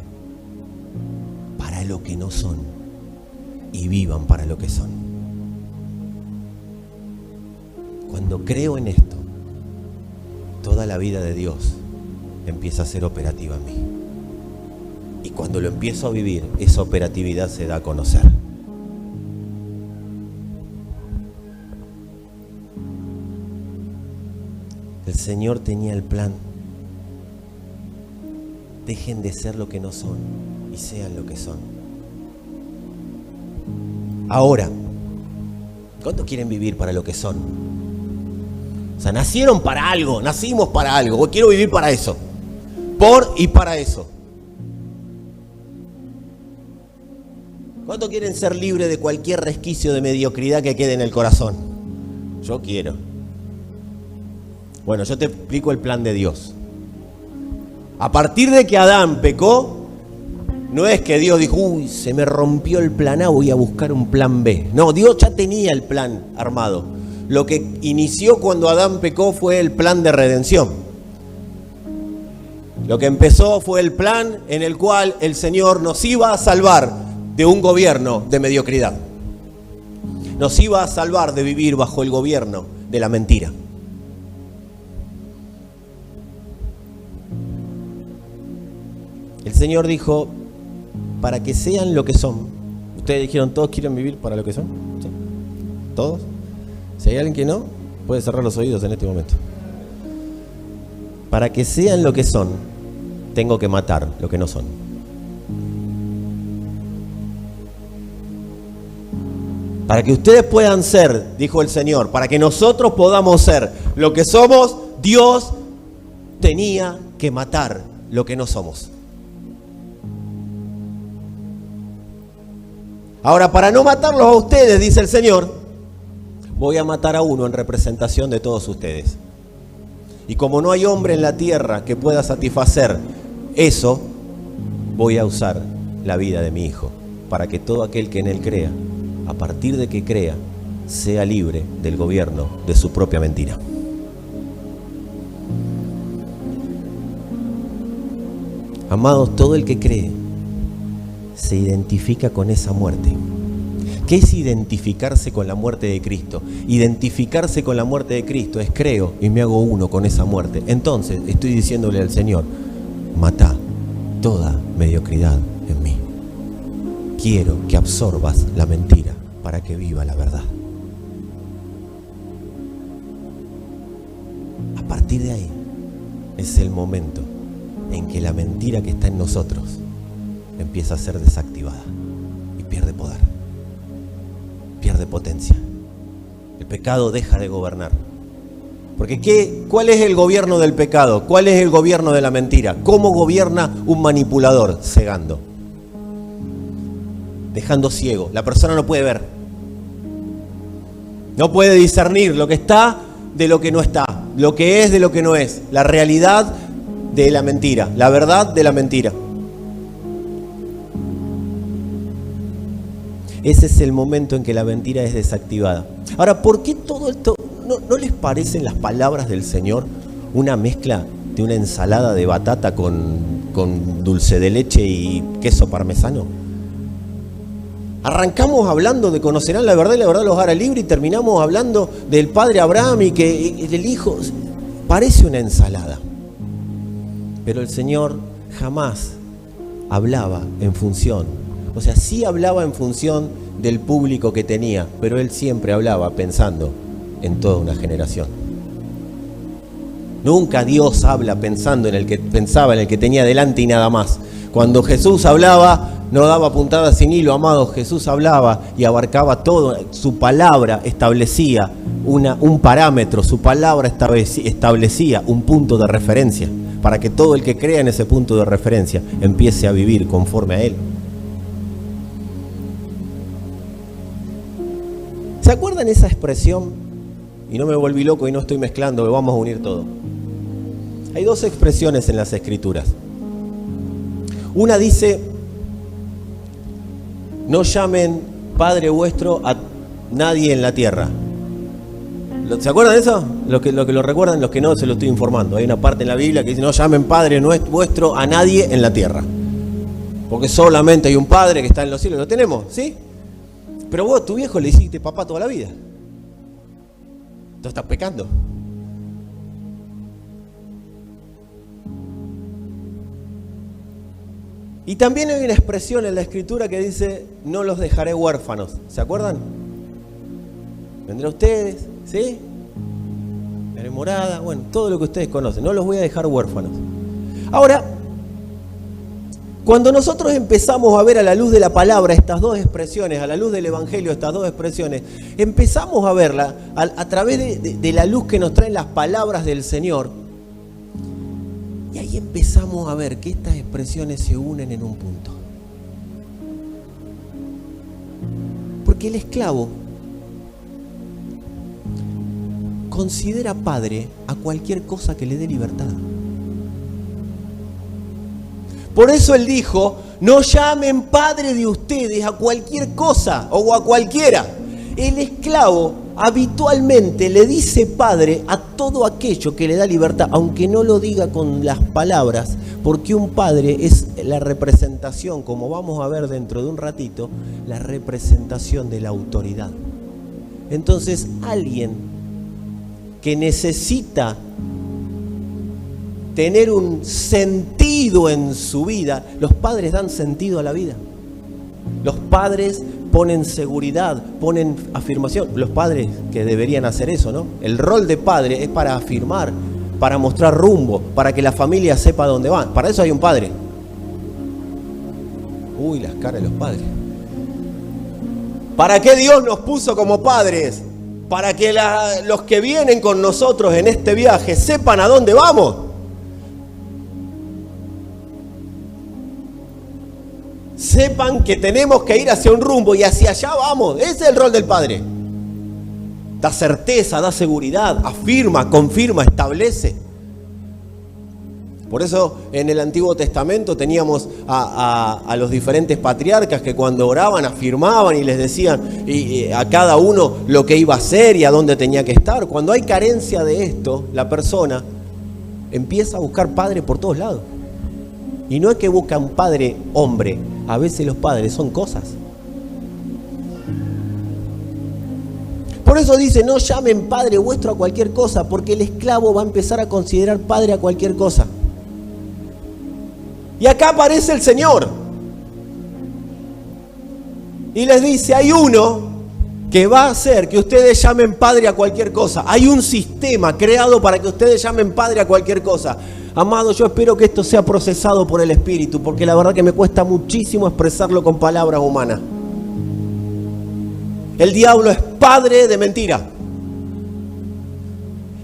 para lo que no son y vivan para lo que son. Cuando creo en esto, toda la vida de Dios empieza a ser operativa en mí. Y cuando lo empiezo a vivir, esa operatividad se da a conocer. El Señor tenía el plan. Dejen de ser lo que no son y sean lo que son. Ahora, ¿cuántos quieren vivir para lo que son? O sea, nacieron para algo, nacimos para algo. Quiero vivir para eso. Por y para eso. ¿Cuántos quieren ser libres de cualquier resquicio de mediocridad que quede en el corazón? Yo quiero. Bueno, yo te explico el plan de Dios. A partir de que Adán pecó, no es que Dios dijo, uy, se me rompió el plan A, voy a buscar un plan B. No, Dios ya tenía el plan armado. Lo que inició cuando Adán pecó fue el plan de redención. Lo que empezó fue el plan en el cual el Señor nos iba a salvar de un gobierno de mediocridad. Nos iba a salvar de vivir bajo el gobierno de la mentira. El Señor dijo, para que sean lo que son. Ustedes dijeron, ¿todos quieren vivir para lo que son? ¿Sí? ¿Todos? Si hay alguien que no, puede cerrar los oídos en este momento. Para que sean lo que son, tengo que matar lo que no son. Para que ustedes puedan ser, dijo el Señor, para que nosotros podamos ser lo que somos, Dios tenía que matar lo que no somos. Ahora, para no matarlos a ustedes, dice el Señor, voy a matar a uno en representación de todos ustedes. Y como no hay hombre en la tierra que pueda satisfacer eso, voy a usar la vida de mi Hijo, para que todo aquel que en Él crea, a partir de que crea, sea libre del gobierno de su propia mentira. Amados, todo el que cree se identifica con esa muerte. ¿Qué es identificarse con la muerte de Cristo? Identificarse con la muerte de Cristo es creo y me hago uno con esa muerte. Entonces estoy diciéndole al Señor, matá toda mediocridad en mí. Quiero que absorbas la mentira para que viva la verdad. A partir de ahí es el momento en que la mentira que está en nosotros empieza a ser desactivada y pierde poder, pierde potencia. El pecado deja de gobernar. Porque ¿cuál es el gobierno del pecado? ¿Cuál es el gobierno de la mentira? ¿Cómo gobierna un manipulador? Cegando. dejando ciego. La persona no puede ver. No puede discernir lo que está de lo que no está, lo que es de lo que no es, la realidad de la mentira, la verdad de la mentira. Ese es el momento en que la mentira es desactivada. Ahora, ¿por qué todo esto? ¿No les parecen las palabras del Señor una mezcla de una ensalada de batata con dulce de leche y queso parmesano? Arrancamos hablando de conocerán la verdad y la verdad los hará libre y terminamos hablando del padre Abraham y del hijo. Parece una ensalada. Pero el Señor jamás hablaba en función. O sea, sí hablaba en función del público que tenía, pero Él siempre hablaba pensando en toda una generación. Nunca Dios habla pensando en el que pensaba, en el que tenía delante y nada más. Cuando Jesús hablaba, no daba puntadas sin hilo, amado. Jesús hablaba y abarcaba todo. Su palabra establecía un parámetro, su palabra establecía un punto de referencia para que todo el que crea en ese punto de referencia empiece a vivir conforme a Él. ¿Se acuerdan esa expresión? Y no me volví loco y no estoy mezclando, vamos a unir todo. Hay dos expresiones en las Escrituras. Una dice: no llamen Padre vuestro a nadie en la tierra. ¿Se acuerdan de eso? Los que lo recuerdan, los que no, se lo estoy informando. Hay una parte en la Biblia que dice: no llamen Padre vuestro a nadie en la tierra. Porque solamente hay un Padre que está en los cielos. ¿Lo tenemos? ¿Sí? Pero vos a tu viejo le hiciste papá toda la vida. Tú estás pecando. Y también hay una expresión en la Escritura que dice: no los dejaré huérfanos. ¿Se acuerdan? Vendré a ustedes, ¿sí? Haré morada, bueno, todo lo que ustedes conocen. No los voy a dejar huérfanos. Ahora, cuando nosotros empezamos a ver a la luz de la palabra estas dos expresiones, a la luz del Evangelio estas dos expresiones, empezamos a verla a través de la luz que nos traen las palabras del Señor. Y ahí empezamos a ver que estas expresiones se unen en un punto. Porque el esclavo considera padre a cualquier cosa que le dé libertad. Por eso Él dijo: no llamen padre de ustedes a cualquier cosa o a cualquiera. El esclavo habitualmente le dice padre a todo aquello que le da libertad, aunque no lo diga con las palabras, porque un padre es la representación, como vamos a ver dentro de un ratito, la representación de la autoridad. Entonces, alguien que necesita tener un sentido en su vida, los padres dan sentido a la vida. Los padres ponen seguridad, ponen afirmación. Los padres que deberían hacer eso, ¿no? El rol de padre es para afirmar, para mostrar rumbo, para que la familia sepa dónde van. Para eso hay un padre. Uy, las caras de los padres. ¿Para qué Dios nos puso como padres? Para que los que vienen con nosotros en este viaje sepan a dónde vamos. Sepan que tenemos que ir hacia un rumbo y hacia allá vamos. Ese es el rol del padre. Da certeza, da seguridad, afirma, confirma, establece. Por eso en el Antiguo Testamento teníamos a los diferentes patriarcas que cuando oraban afirmaban y les decían a cada uno lo que iba a hacer y a dónde tenía que estar. Cuando hay carencia de esto, la persona empieza a buscar padre por todos lados. Y no es que busca un padre hombre, a veces los padres son cosas. Por eso dice: no llamen padre vuestro a cualquier cosa, porque el esclavo va a empezar a considerar padre a cualquier cosa. Y acá aparece el Señor y les dice: hay uno que va a hacer que ustedes llamen padre a cualquier cosa. Hay un sistema creado para que ustedes llamen padre a cualquier cosa. Amado, yo espero que esto sea procesado por el Espíritu, porque la verdad que me cuesta muchísimo expresarlo con palabras humanas. El diablo es padre de mentira.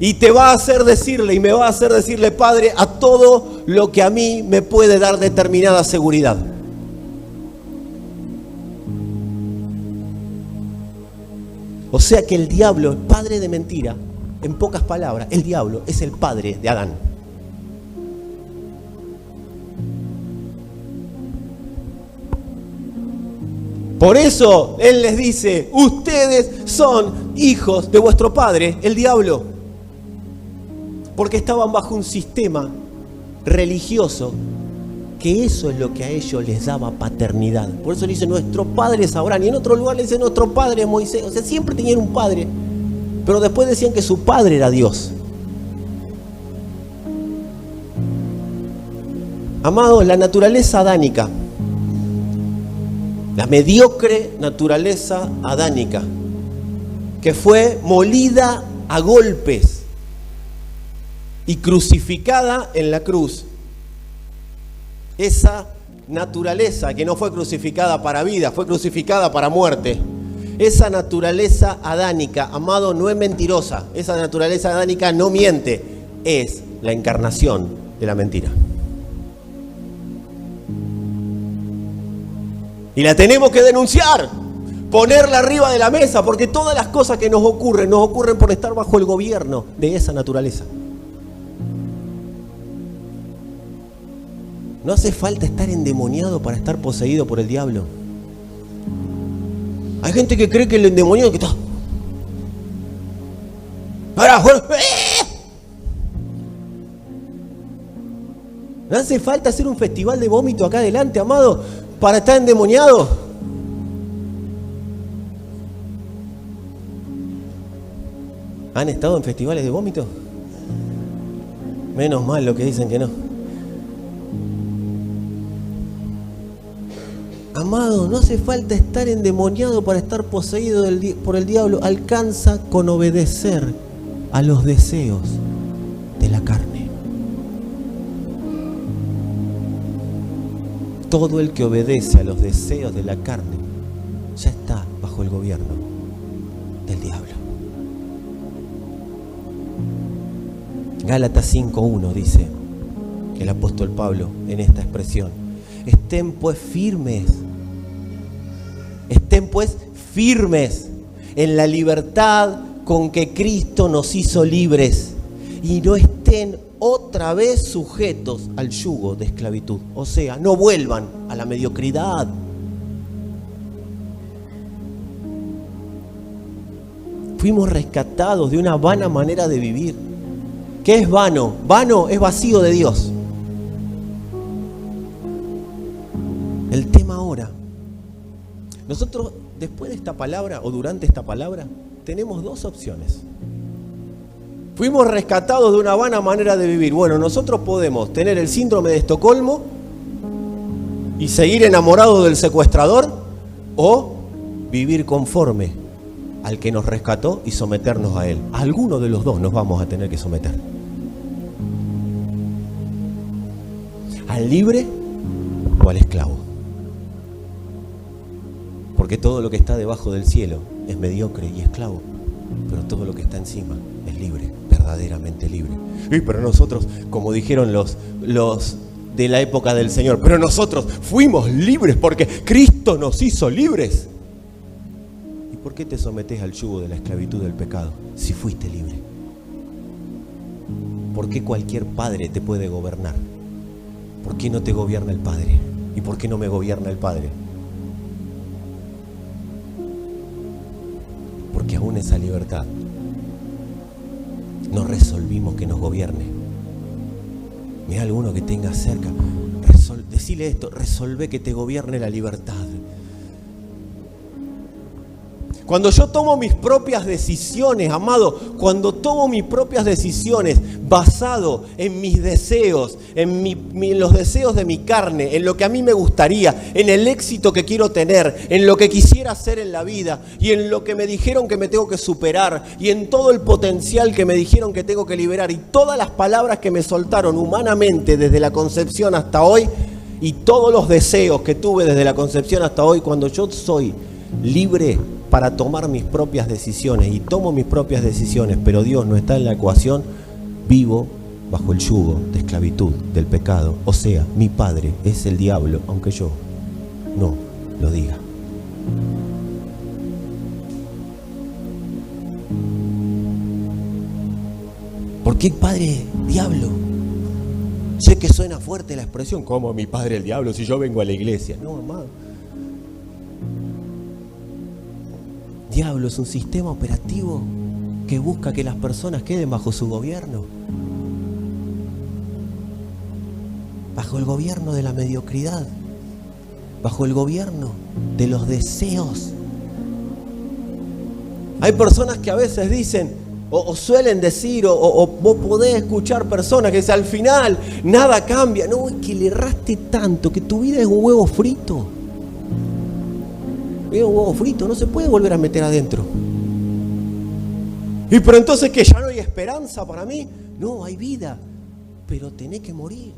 Y te va a hacer decirle, y me va a hacer decirle padre a todo lo que a mí me puede dar determinada seguridad. O sea que el diablo es padre de mentira. En pocas palabras, el diablo es el padre de Adán. Por eso Él les dice, ustedes son hijos de vuestro padre, el diablo. Porque estaban bajo un sistema religioso que eso es lo que a ellos les daba paternidad. Por eso le dice, nuestro padre es Abraham. Y en otro lugar le dice, nuestro padre es Moisés. O sea, siempre tenían un padre. Pero después decían que su padre era Dios. Amados, la naturaleza adánica, la mediocre naturaleza adánica, que fue molida a golpes y crucificada en la cruz. Esa naturaleza que no fue crucificada para vida, fue crucificada para muerte. Esa naturaleza adánica, amado, no es mentirosa. Esa naturaleza adánica no miente. Es la encarnación de la mentira. Y la tenemos que denunciar, ponerla arriba de la mesa, porque todas las cosas que nos ocurren por estar bajo el gobierno de esa naturaleza. No hace falta estar endemoniado para estar poseído por el diablo. Hay gente que cree que el endemoniado que está... No hace falta hacer un festival de vómito acá adelante, amado, para estar endemoniado. ¿Han estado en festivales de vómito? Menos mal lo que dicen que no. Amado, no hace falta estar endemoniado para estar poseído por el diablo. Alcanza con obedecer a los deseos de la carne. Todo el que obedece a los deseos de la carne ya está bajo el gobierno del diablo. Gálatas 5:1 dice el apóstol Pablo en esta expresión: estén pues firmes en la libertad con que Cristo nos hizo libres, y no estén otra vez sujetos al yugo de esclavitud. O sea, no vuelvan a la mediocridad. Fuimos rescatados de una vana manera de vivir. ¿Qué es vano? Vano es vacío de Dios. El tema ahora, nosotros después de esta palabra o durante esta palabra tenemos dos opciones. Fuimos rescatados de una vana manera de vivir. Bueno, nosotros podemos tener el síndrome de Estocolmo y seguir enamorados del secuestrador, o vivir conforme al que nos rescató y someternos a él. A alguno de los dos nos vamos a tener que someter. ¿Al libre o al esclavo? Porque todo lo que está debajo del cielo es mediocre y esclavo, pero todo lo que está encima es libre, verdaderamente libre. Y pero nosotros, como dijeron los de la época del Señor, pero nosotros fuimos libres porque Cristo nos hizo libres. ¿Y por qué te sometes al yugo de la esclavitud del pecado si fuiste libre? ¿Por qué cualquier padre te puede gobernar? ¿Por qué no te gobierna el Padre? ¿Y por qué no me gobierna el Padre? Porque aún esa libertad no resolvimos que nos gobierne. Mira alguno que tenga cerca, decile esto: resolvé que te gobierne la libertad. Cuando yo tomo mis propias decisiones, amado, cuando tomo mis propias decisiones basado en mis deseos, en los deseos de mi carne, en lo que a mí me gustaría, en el éxito que quiero tener, en lo que quisiera hacer en la vida y en lo que me dijeron que me tengo que superar y en todo el potencial que me dijeron que tengo que liberar y todas las palabras que me soltaron humanamente desde la concepción hasta hoy y todos los deseos que tuve desde la concepción hasta hoy, cuando yo soy libre para tomar mis propias decisiones y tomo mis propias decisiones, pero Dios no está en la ecuación, vivo bajo el yugo de esclavitud del pecado. O sea, mi padre es el diablo, aunque yo no lo diga. ¿Por qué padre diablo? Sé que suena fuerte la expresión, ¿cómo mi padre el diablo si yo vengo a la iglesia? No, amado. Diablo es un sistema operativo que busca que las personas queden bajo su gobierno. Bajo el gobierno de la mediocridad. Bajo el gobierno de los deseos. Hay personas que a veces dicen, o suelen decir, o vos podés escuchar personas que dicen, al final nada cambia. No, es que le erraste tanto que tu vida es un huevo frito. Es un huevo frito, no se puede volver a meter adentro. Y pero entonces que ya no hay esperanza para mí. No, hay vida, pero tenés que morir.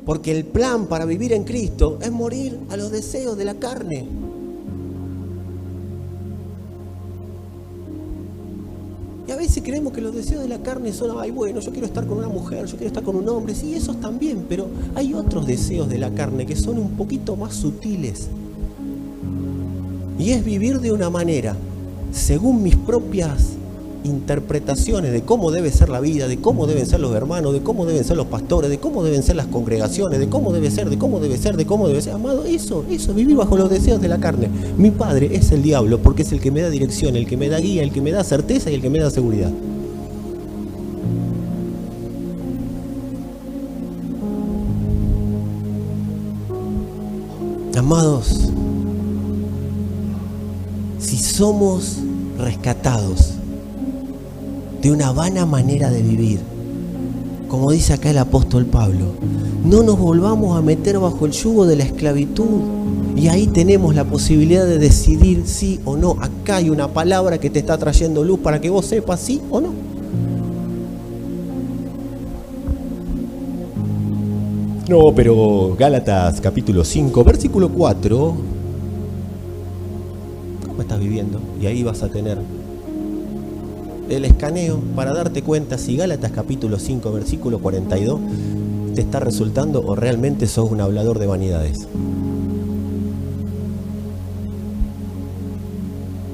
Porque el plan para vivir en Cristo es morir a los deseos de la carne. Y a veces creemos que los deseos de la carne son, ay, bueno, yo quiero estar con una mujer, yo quiero estar con un hombre. Sí, esos también, pero hay otros deseos de la carne que son un poquito más sutiles. Y es vivir de una manera, según mis propias interpretaciones de cómo debe ser la vida, de cómo deben ser los hermanos, de cómo deben ser los pastores, de cómo deben ser las congregaciones, de cómo debe ser, de cómo debe ser, de cómo debe ser. Amado, eso, vivir bajo los deseos de la carne. Mi padre es el diablo porque es el que me da dirección, el que me da guía, el que me da certeza y el que me da seguridad. Amados, si somos rescatados de una vana manera de vivir, como dice acá el apóstol Pablo, no nos volvamos a meter bajo el yugo de la esclavitud. Y ahí tenemos la posibilidad de decidir sí o no. Acá hay una palabra que te está trayendo luz para que vos sepas sí o no. No, pero Gálatas capítulo 5, versículo 4. ¿Cómo estás viviendo? Y ahí vas a tener el escaneo para darte cuenta si Gálatas capítulo 5 versículo 42 te está resultando o realmente sos un hablador de vanidades.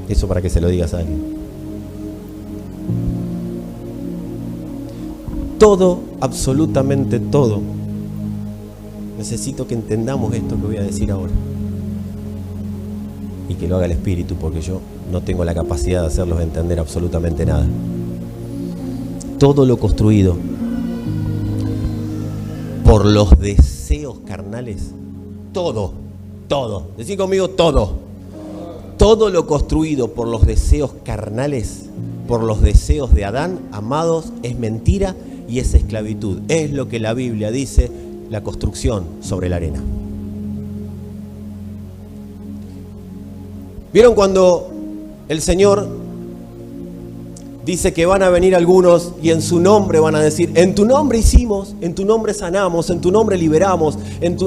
Eso para que se lo digas a alguien. Todo, absolutamente todo. Necesito que entendamos esto que voy a decir ahora. Y que lo haga el Espíritu, porque yo no tengo la capacidad de hacerlos entender absolutamente nada. Todo lo construido por los deseos carnales, todo, decí conmigo todo. Todo lo construido por los deseos carnales, por los deseos de Adán, amados, es mentira y es esclavitud. Es lo que la Biblia dice, la construcción sobre la arena. ¿Vieron cuando el Señor dice que van a venir algunos y en su nombre van a decir, en tu nombre hicimos, en tu nombre sanamos, en tu nombre liberamos,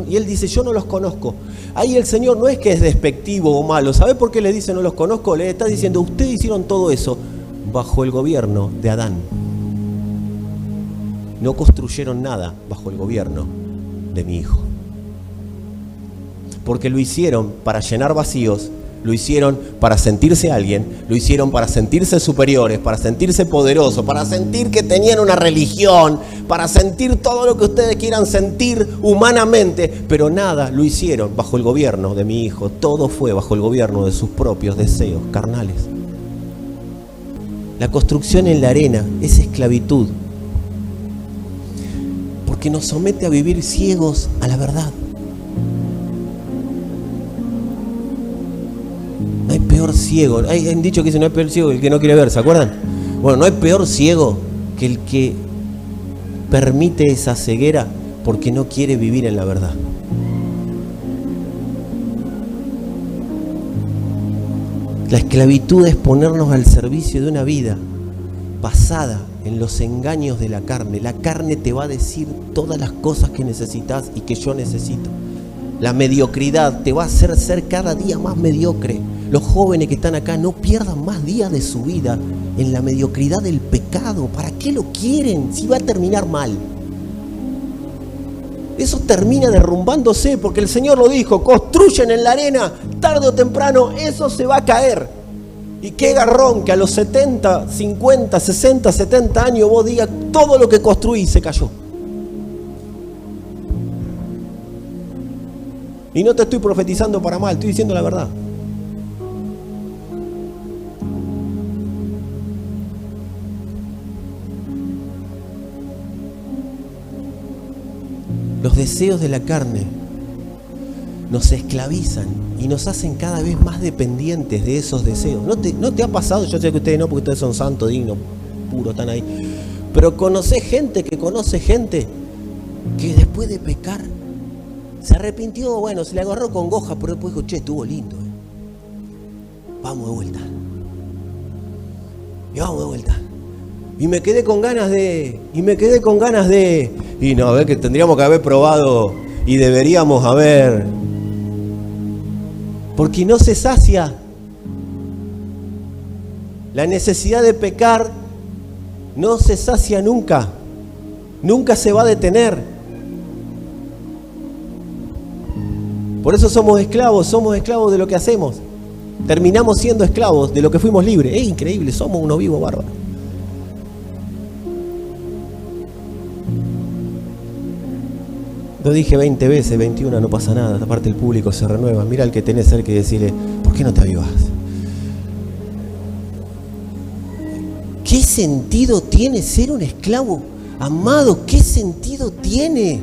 y Él dice, yo no los conozco? Ahí el Señor no es que es despectivo o malo. ¿Sabe por qué le dice no los conozco? Le está diciendo, ustedes hicieron todo eso bajo el gobierno de Adán. No construyeron nada bajo el gobierno de mi hijo. Porque lo hicieron para llenar vacíos. Lo hicieron para sentirse alguien, lo hicieron para sentirse superiores, para sentirse poderosos, para sentir que tenían una religión, para sentir todo lo que ustedes quieran sentir humanamente, pero nada lo hicieron bajo el gobierno de mi hijo, todo fue bajo el gobierno de sus propios deseos carnales. La construcción en la arena es esclavitud, porque nos somete a vivir ciegos a la verdad. No hay peor ciego. Hay un dicho que dice, no hay peor ciego que el que no quiere ver, ¿se acuerdan? Bueno, no hay peor ciego que el que permite esa ceguera porque no quiere vivir en la verdad. La esclavitud es ponernos al servicio de una vida basada en los engaños de la carne. La carne te va a decir todas las cosas que necesitas y que yo necesito. La mediocridad te va a hacer ser cada día más mediocre. Los jóvenes que están acá no pierdan más días de su vida en la mediocridad del pecado. ¿Para qué lo quieren si va a terminar mal? eso termina derrumbándose, porque el Señor lo dijo, construyen en la arena, tarde o temprano eso se va a caer. Y qué garrón que a los 70, 50, 60, 70 años vos digas, todo lo que construí se cayó. Y no te estoy profetizando para mal, estoy diciendo la verdad. Los deseos de la carne nos esclavizan y nos hacen cada vez más dependientes de esos deseos. ¿No te ha pasado? Yo sé que ustedes no, porque ustedes son santos, dignos, puros, están ahí. Pero conoce gente que después de pecar se arrepintió, bueno, se le agarró con goja, pero después dijo, che, estuvo lindo. Vamos de vuelta. Y vamos de vuelta. Y me quedé con ganas de... Y no, a ver, que tendríamos que haber probado y deberíamos haber... Porque no se sacia. La necesidad de pecar no se sacia nunca. Nunca se va a detener. Por eso somos esclavos de lo que hacemos. Terminamos siendo esclavos de lo que fuimos libres. Es increíble, somos unos vivos bárbaros. Lo dije 20 veces, 21, no pasa nada. Aparte el público se renueva. Mira al que tenés cerca y decirle, ¿por qué no te avivás? ¿Qué sentido tiene ser un esclavo? Amado, ¿qué sentido tiene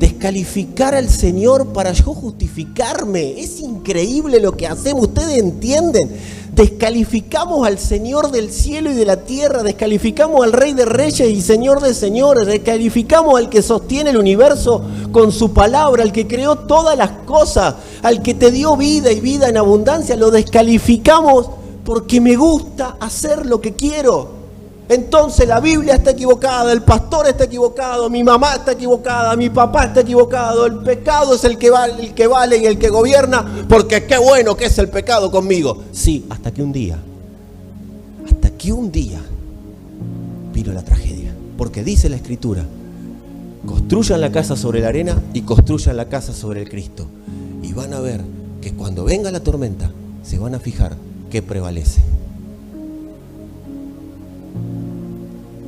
descalificar al Señor para yo justificarme? Es increíble lo que hacemos, ¿ustedes entienden? Descalificamos al Señor del cielo y de la tierra, descalificamos al Rey de Reyes y Señor de Señores, descalificamos al que sostiene el universo con su palabra, al que creó todas las cosas, al que te dio vida y vida en abundancia, lo descalificamos porque me gusta hacer lo que quiero. Entonces la Biblia está equivocada, el pastor está equivocado, mi mamá está equivocada, mi papá está equivocado, el pecado es el que vale y el que gobierna, porque qué bueno que es el pecado conmigo. Sí, hasta que un día vino la tragedia, porque dice la Escritura, construyan la casa sobre la arena y construyan la casa sobre el Cristo, y van a ver que cuando venga la tormenta se van a fijar qué prevalece.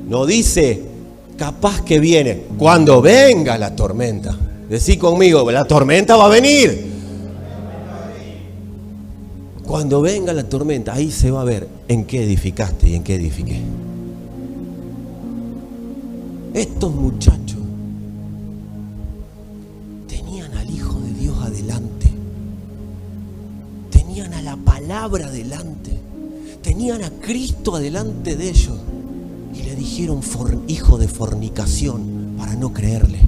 No dice, capaz que viene, cuando venga la tormenta. Decí conmigo, la tormenta va a venir. Cuando venga la tormenta, ahí se va a ver en qué edificaste y en qué edifiqué. Estos muchachos tenían al Hijo de Dios adelante. Tenían a la palabra adelante. Tenían a Cristo adelante de ellos. Y le dijeron hijo de fornicación para no creerle.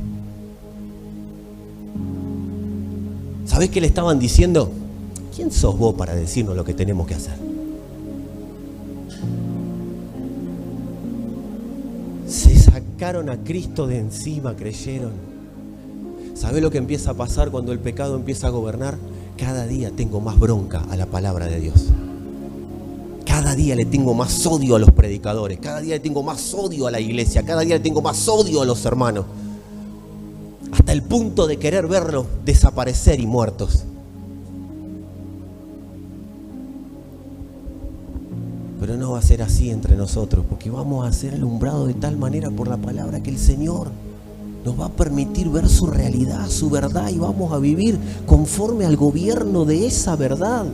¿Sabés qué le estaban diciendo? ¿Quién sos vos para decirnos lo que tenemos que hacer? Se sacaron a Cristo de encima, creyeron. ¿Sabés lo que empieza a pasar cuando el pecado empieza a gobernar? Cada día tengo más bronca a la palabra de Dios. Cada día le tengo más odio a los predicadores, cada día le tengo más odio a la iglesia, cada día le tengo más odio a los hermanos, hasta el punto de querer verlos desaparecer y muertos. Pero no va a ser así entre nosotros, porque vamos a ser alumbrados de tal manera por la palabra que el Señor nos va a permitir ver su realidad, su verdad, y vamos a vivir conforme al gobierno de esa verdad.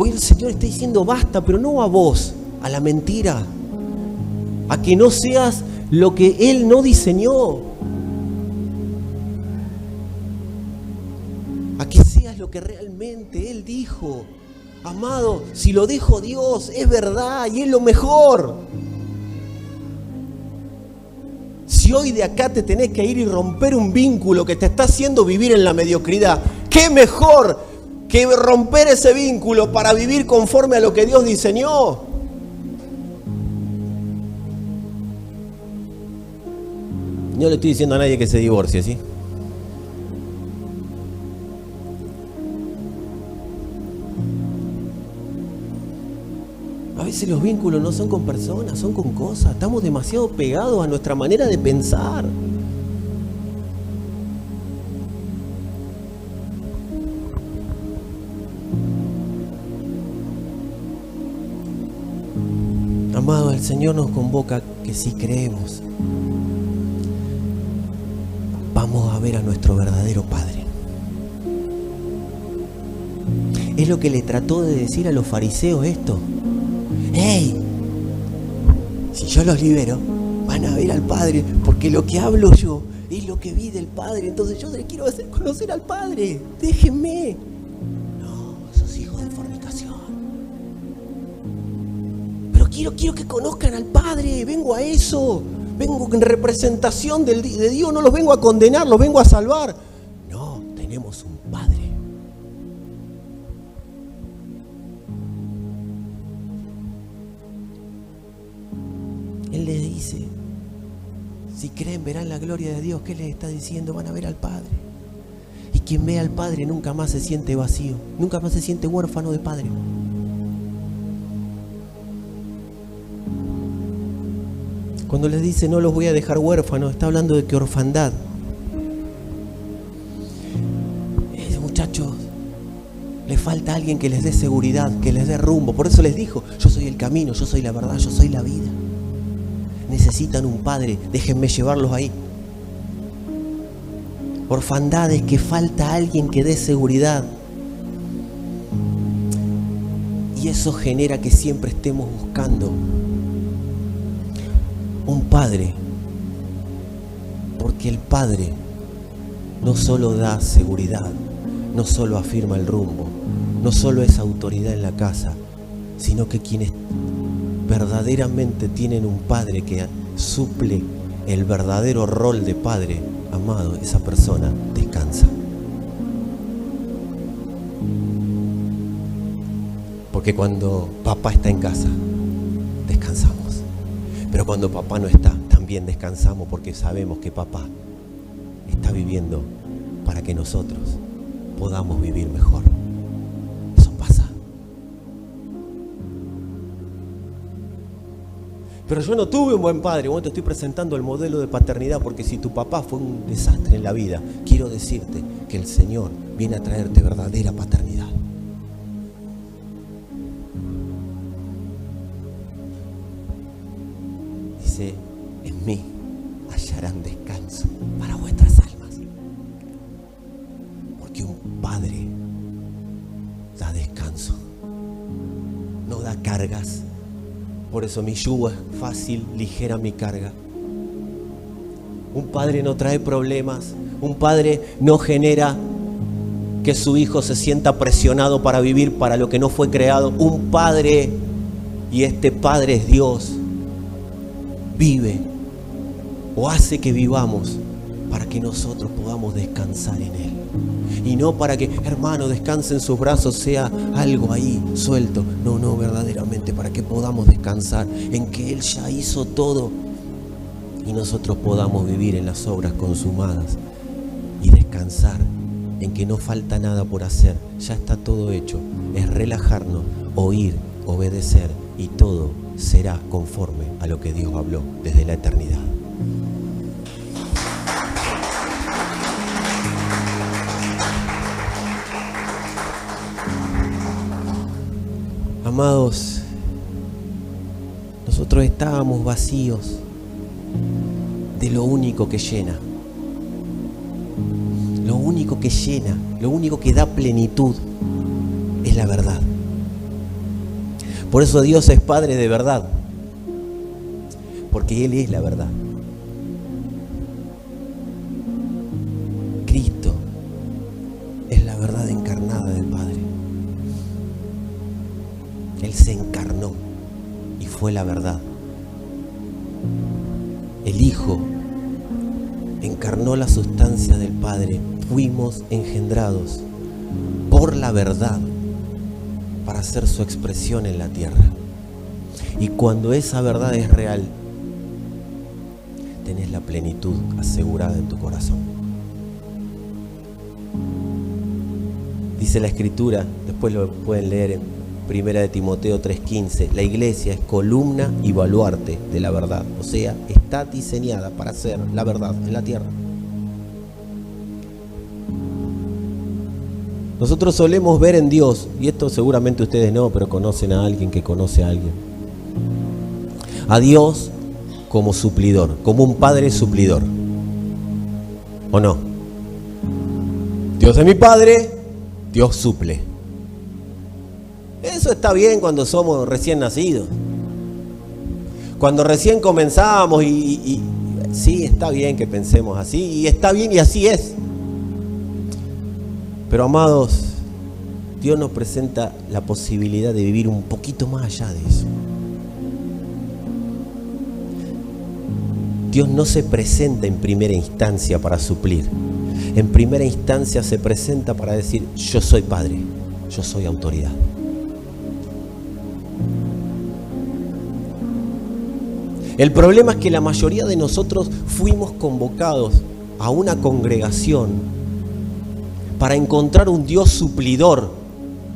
Hoy el Señor está diciendo basta, pero no a vos, a la mentira, a que no seas lo que Él no diseñó, a que seas lo que realmente Él dijo. Amado, si lo dijo Dios, es verdad y es lo mejor. Si hoy de acá te tenés que ir y romper un vínculo que te está haciendo vivir en la mediocridad, ¿qué mejor que romper ese vínculo para vivir conforme a lo que Dios diseñó? No le estoy diciendo a nadie que se divorcie, ¿sí? A veces los vínculos no son con personas, son con cosas. Estamos demasiado pegados a nuestra manera de pensar. Amado, el Señor nos convoca que si creemos, vamos a ver a nuestro verdadero Padre. Es lo que le trató de decir a los fariseos esto. ¡Hey! Si yo los libero, van a ver al Padre, porque lo que hablo yo es lo que vi del Padre. Entonces yo les quiero hacer conocer al Padre. Déjenme. No, sos hijos de fornicación. Pero quiero que conozcan al Padre. Vengo a eso. Vengo en representación de Dios. No los vengo a condenar, los vengo a salvar. No, tenemos un Padre. Él les dice, si creen verán la gloria de Dios. ¿Qué les está diciendo? Van a ver al Padre. Y quien ve al Padre nunca más se siente vacío, nunca más se siente huérfano de Padre. Cuando les dice no los voy a dejar huérfanos, está hablando de que orfandad. Muchachos, les falta alguien que les dé seguridad, que les dé rumbo. Por eso les dijo, yo soy el camino, yo soy la verdad, yo soy la vida. Necesitan un Padre, déjenme llevarlos ahí. Orfandades, que falta alguien que dé seguridad. Y eso genera que siempre estemos buscando un Padre. Porque el Padre no solo da seguridad, no solo afirma el rumbo, no solo es autoridad en la casa, sino que quienes verdaderamente tienen un Padre que suple el verdadero rol de Padre, amado, esa persona descansa. Porque cuando papá está en casa, descansamos. Pero cuando papá no está, también descansamos, porque sabemos que papá está viviendo para que nosotros podamos vivir mejor. Eso pasa. Pero yo no tuve un buen padre. Bueno, te estoy presentando el modelo de paternidad, porque si tu papá fue un desastre en la vida, quiero decirte que el Señor viene a traerte verdadera paternidad. Dice, en mí hallarán descanso para vuestras almas. Porque un padre da descanso, no da cargas. Por eso mi yugo es fácil, ligera mi carga. Un padre no trae problemas. Un padre no genera que su hijo se sienta presionado para vivir para lo que no fue creado. Un padre, y este Padre es Dios, vive o hace que vivamos para que nosotros podamos descansar en Él. Y no para que, hermano, descanse en sus brazos, sea algo ahí suelto. No, verdaderamente para que podamos descansar en que Él ya hizo todo y nosotros podamos vivir en las obras consumadas y descansar en que no falta nada por hacer. Ya está todo hecho. Es relajarnos, oír, obedecer, y todo será conforme a lo que Dios habló desde la eternidad. Amados, nosotros estábamos vacíos de lo único que llena. Lo único que llena, lo único que da plenitud es la verdad. Por eso Dios es Padre de verdad, porque Él es la verdad. Cristo es la verdad encarnada del Padre. Él se encarnó y fue la verdad. El Hijo encarnó la sustancia del Padre. Fuimos engendrados por la verdad para hacer su expresión en la tierra. Y cuando esa verdad es real, tenés la plenitud asegurada en tu corazón. Dice la Escritura, después lo pueden leer en 1 de Timoteo 3:15, la iglesia es columna y baluarte de la verdad. O sea, está diseñada para ser la verdad en la tierra. Nosotros solemos ver en Dios, y esto seguramente ustedes no, pero conocen a alguien que conoce a alguien. a Dios como suplidor, como un padre suplidor. ¿O no? Dios es mi padre, Dios suple. Eso está bien cuando somos recién nacidos. Cuando recién comenzamos y sí, está bien que pensemos así, y está bien y así es. Pero amados, Dios nos presenta la posibilidad de vivir un poquito más allá de eso. Dios no se presenta en primera instancia para suplir. En primera instancia se presenta para decir: yo soy padre, yo soy autoridad. El problema es que la mayoría de nosotros fuimos convocados a una congregación para encontrar un Dios suplidor,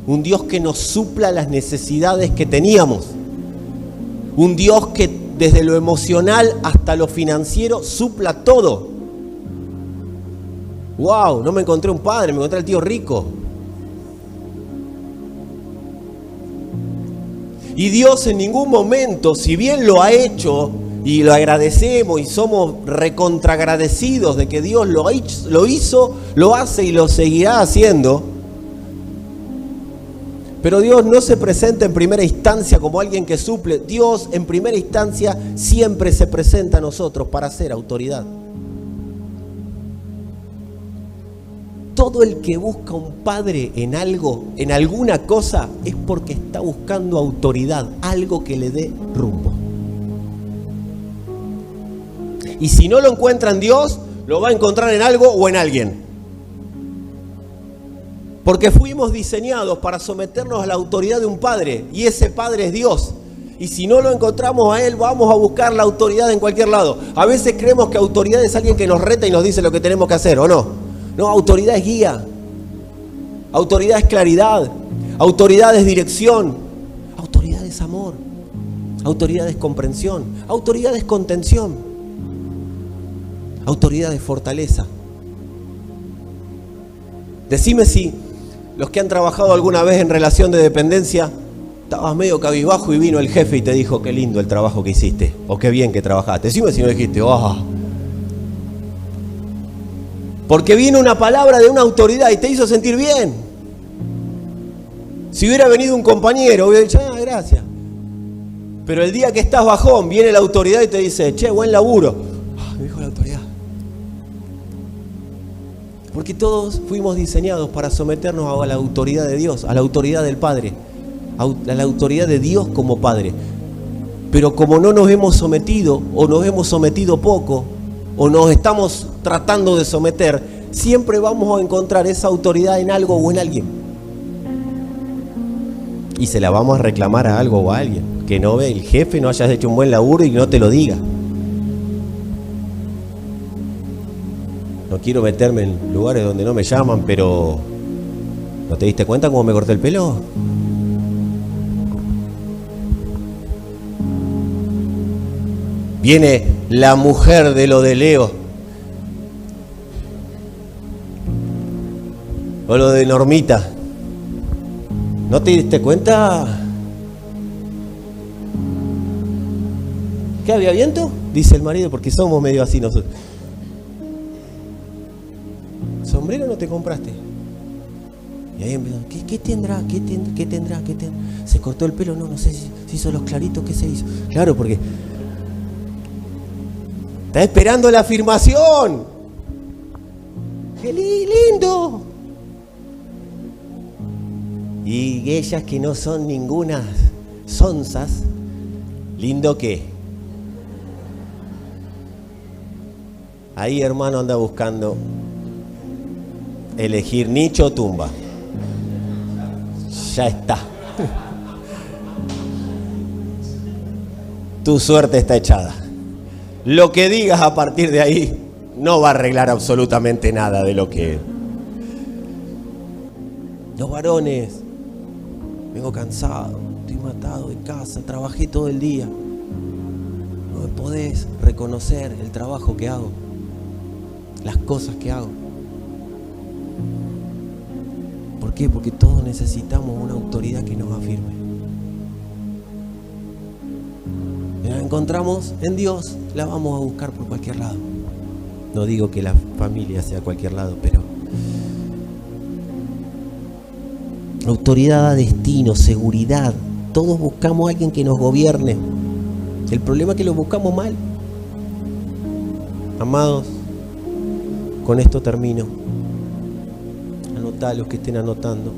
un Dios que nos supla las necesidades que teníamos, un Dios que desde lo emocional hasta lo financiero supla todo. ¡Wow! No me encontré un padre, me encontré al tío rico. Y Dios en ningún momento, si bien lo ha hecho y lo agradecemos y somos recontraagradecidos de que Dios lo hizo, lo hace y lo seguirá haciendo, pero Dios no se presenta en primera instancia como alguien que suple. Dios en primera instancia siempre se presenta a nosotros para ser autoridad. Todo el que busca un padre en algo, en alguna cosa, es porque está buscando autoridad, algo que le dé rumbo. Y si no lo encuentra en Dios, lo va a encontrar en algo o en alguien. Porque fuimos diseñados para someternos a la autoridad de un padre, y ese padre es Dios. Y si no lo encontramos a Él, vamos a buscar la autoridad en cualquier lado. A veces creemos que autoridad es alguien que nos reta y nos dice lo que tenemos que hacer, ¿o no? No, autoridad es guía, autoridad es claridad, autoridad es dirección, autoridad es amor, autoridad es comprensión, autoridad es contención, autoridad es fortaleza. Decime si los que han trabajado alguna vez en relación de dependencia, estabas medio cabizbajo y vino el jefe y te dijo: qué lindo el trabajo que hiciste, o qué bien que trabajaste. Decime si no dijiste: ¡oh! Porque vino una palabra de una autoridad y te hizo sentir bien. Si hubiera venido un compañero, hubiera dicho: ah, gracias. Pero el día que estás bajón, viene la autoridad y te dice: che, buen laburo. Ah, me dijo la autoridad. Porque todos fuimos diseñados para someternos a la autoridad de Dios, a la autoridad del Padre, a la autoridad de Dios como Padre. Pero como no nos hemos sometido, o nos hemos sometido poco, o nos estamos tratando de someter, siempre vamos a encontrar esa autoridad en algo o en alguien. Y se la vamos a reclamar a algo o a alguien. Que no ve el jefe, no hayas hecho un buen laburo y no te lo diga. No quiero meterme en lugares donde no me llaman, pero ¿no te diste cuenta cómo me corté el pelo? Viene la mujer de lo de Leo, o lo de Normita. ¿No te diste cuenta? ¿Qué había viento? Dice el marido, porque somos medio así nosotros. ¿Sombrero no te compraste? Y ahí empezó: ¿Qué tendrá? ¿Qué tendrá? ¿Se cortó el pelo? No sé si hizo los claritos. ¿Qué se hizo? Claro, porque está esperando la afirmación. ¡Qué lindo! Y ellas que no son ningunas sonzas, ¿lindo qué? Ahí, hermano, anda buscando elegir nicho o tumba. Ya está. Tu suerte está echada. Lo que digas a partir de ahí no va a arreglar absolutamente nada de lo que... Los varones: vengo cansado, estoy matado de casa, trabajé todo el día. No me podés reconocer el trabajo que hago, las cosas que hago. ¿Por qué? Porque todos necesitamos una autoridad que nos afirme. encontramos en Dios, la vamos a buscar por cualquier lado. No digo que la familia sea cualquier lado, pero autoridad, destino, seguridad. Todos buscamos a alguien que nos gobierne. El problema es que lo buscamos mal. Amados, con esto termino. Anotá, los que estén anotando.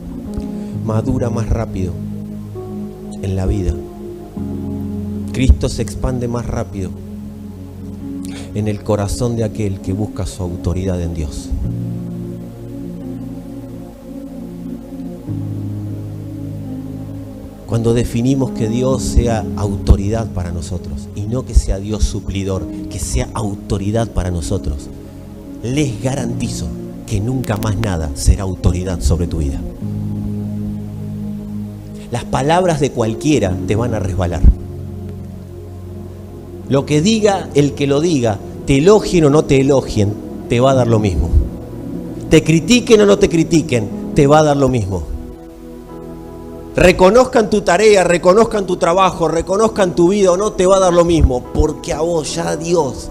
Madura más rápido en la vida. Cristo se expande más rápido en el corazón de aquel que busca su autoridad en Dios. Cuando definimos que Dios sea autoridad para nosotros y no que sea Dios suplidor, que sea autoridad para nosotros, les garantizo que nunca más nada será autoridad sobre tu vida. Las palabras de cualquiera te van a resbalar. Lo que diga el que lo diga, te elogien o no te elogien, te va a dar lo mismo. Te critiquen o no te critiquen, te va a dar lo mismo. Reconozcan tu tarea, reconozcan tu trabajo, reconozcan tu vida o no, te va a dar lo mismo. Porque a vos ya Dios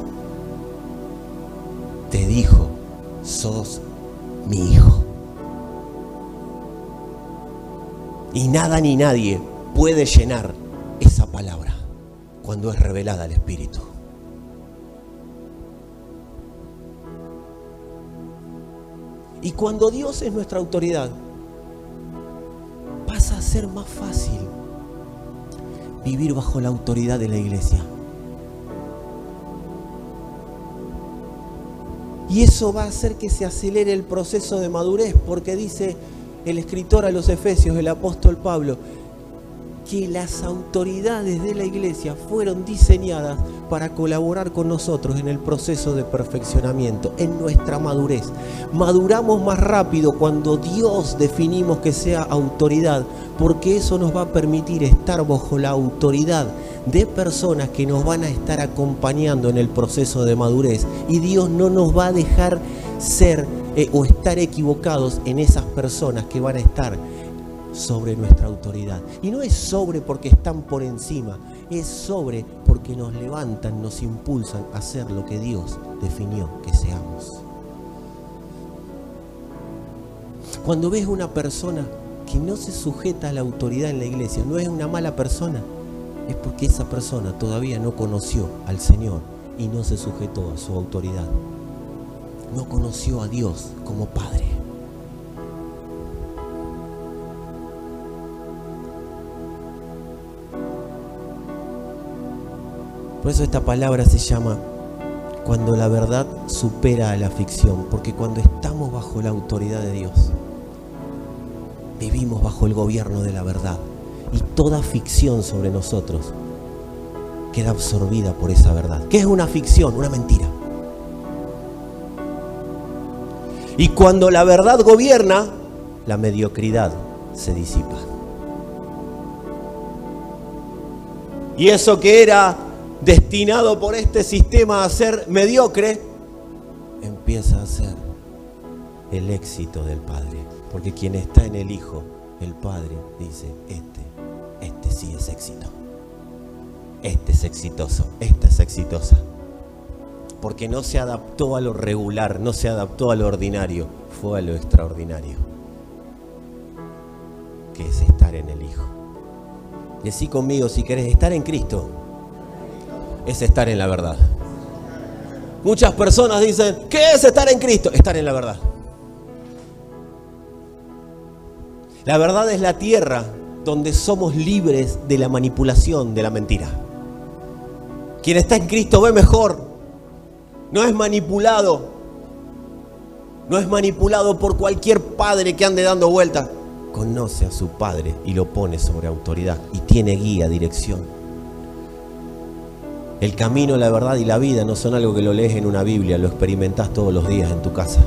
te dijo, sos mi hijo. Y nada ni nadie puede llenar esa palabra cuando es revelada al Espíritu. Y cuando Dios es nuestra autoridad, pasa a ser más fácil vivir bajo la autoridad de la iglesia. Y eso va a hacer que se acelere el proceso de madurez, porque dice el escritor a los Efesios, el apóstol Pablo, que las autoridades de la iglesia fueron diseñadas para colaborar con nosotros en el proceso de perfeccionamiento, en nuestra madurez. Maduramos más rápido cuando Dios definimos que sea autoridad, porque eso nos va a permitir estar bajo la autoridad de personas que nos van a estar acompañando en el proceso de madurez, y Dios no nos va a dejar ser o estar equivocados en esas personas que van a estar sobre nuestra autoridad. Y no es sobre porque están por encima, es sobre porque nos levantan, nos impulsan a hacer lo que Dios definió que seamos. Cuando ves una persona que no se sujeta a la autoridad en la iglesia, no es una mala persona, es porque esa persona todavía no conoció al Señor y no se sujetó a su autoridad. No conoció a Dios como Padre. Por eso esta palabra se llama cuando la verdad supera a la ficción, porque cuando estamos bajo la autoridad de Dios, vivimos bajo el gobierno de la verdad, y toda ficción sobre nosotros queda absorbida por esa verdad. ¿Qué es una ficción? Una mentira. Y cuando la verdad gobierna, la mediocridad se disipa. Y eso que era destinado por este sistema a ser mediocre, empieza a ser el éxito del Padre. Porque quien está en el Hijo, el Padre dice, este sí es éxito. Este es exitoso, esta es exitosa. Porque no se adaptó a lo regular, no se adaptó a lo ordinario, fue a lo extraordinario, que es estar en el Hijo. Decí conmigo, si querés estar en Cristo, es estar en la verdad. Muchas personas dicen, ¿qué es estar en Cristo? Estar en la verdad. La verdad es la tierra donde somos libres de la manipulación de la mentira. Quien está en Cristo ve mejor. No es manipulado. No es manipulado por cualquier padre que ande dando vueltas. Conoce a su Padre y lo pone sobre autoridad y tiene guía, dirección. El camino, la verdad y la vida no son algo que lo lees en una Biblia, lo experimentás todos los días en tu casa,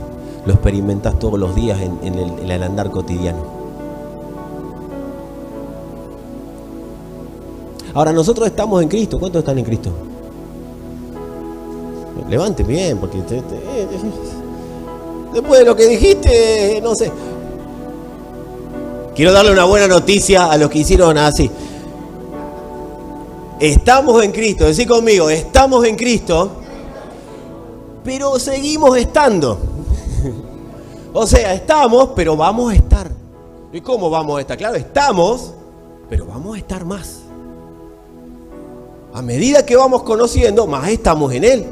lo experimentás todos los días en el andar cotidiano. Ahora, nosotros estamos en Cristo. ¿Cuántos están en Cristo? Levante bien, porque después de lo que dijiste, no sé. Quiero darle una buena noticia a los que hicieron así. Estamos en Cristo, decí conmigo, estamos en Cristo, pero seguimos estando. O sea, estamos, pero vamos a estar. ¿Y cómo vamos a estar? Claro, estamos, pero vamos a estar más. A medida que vamos conociendo, más estamos en Él.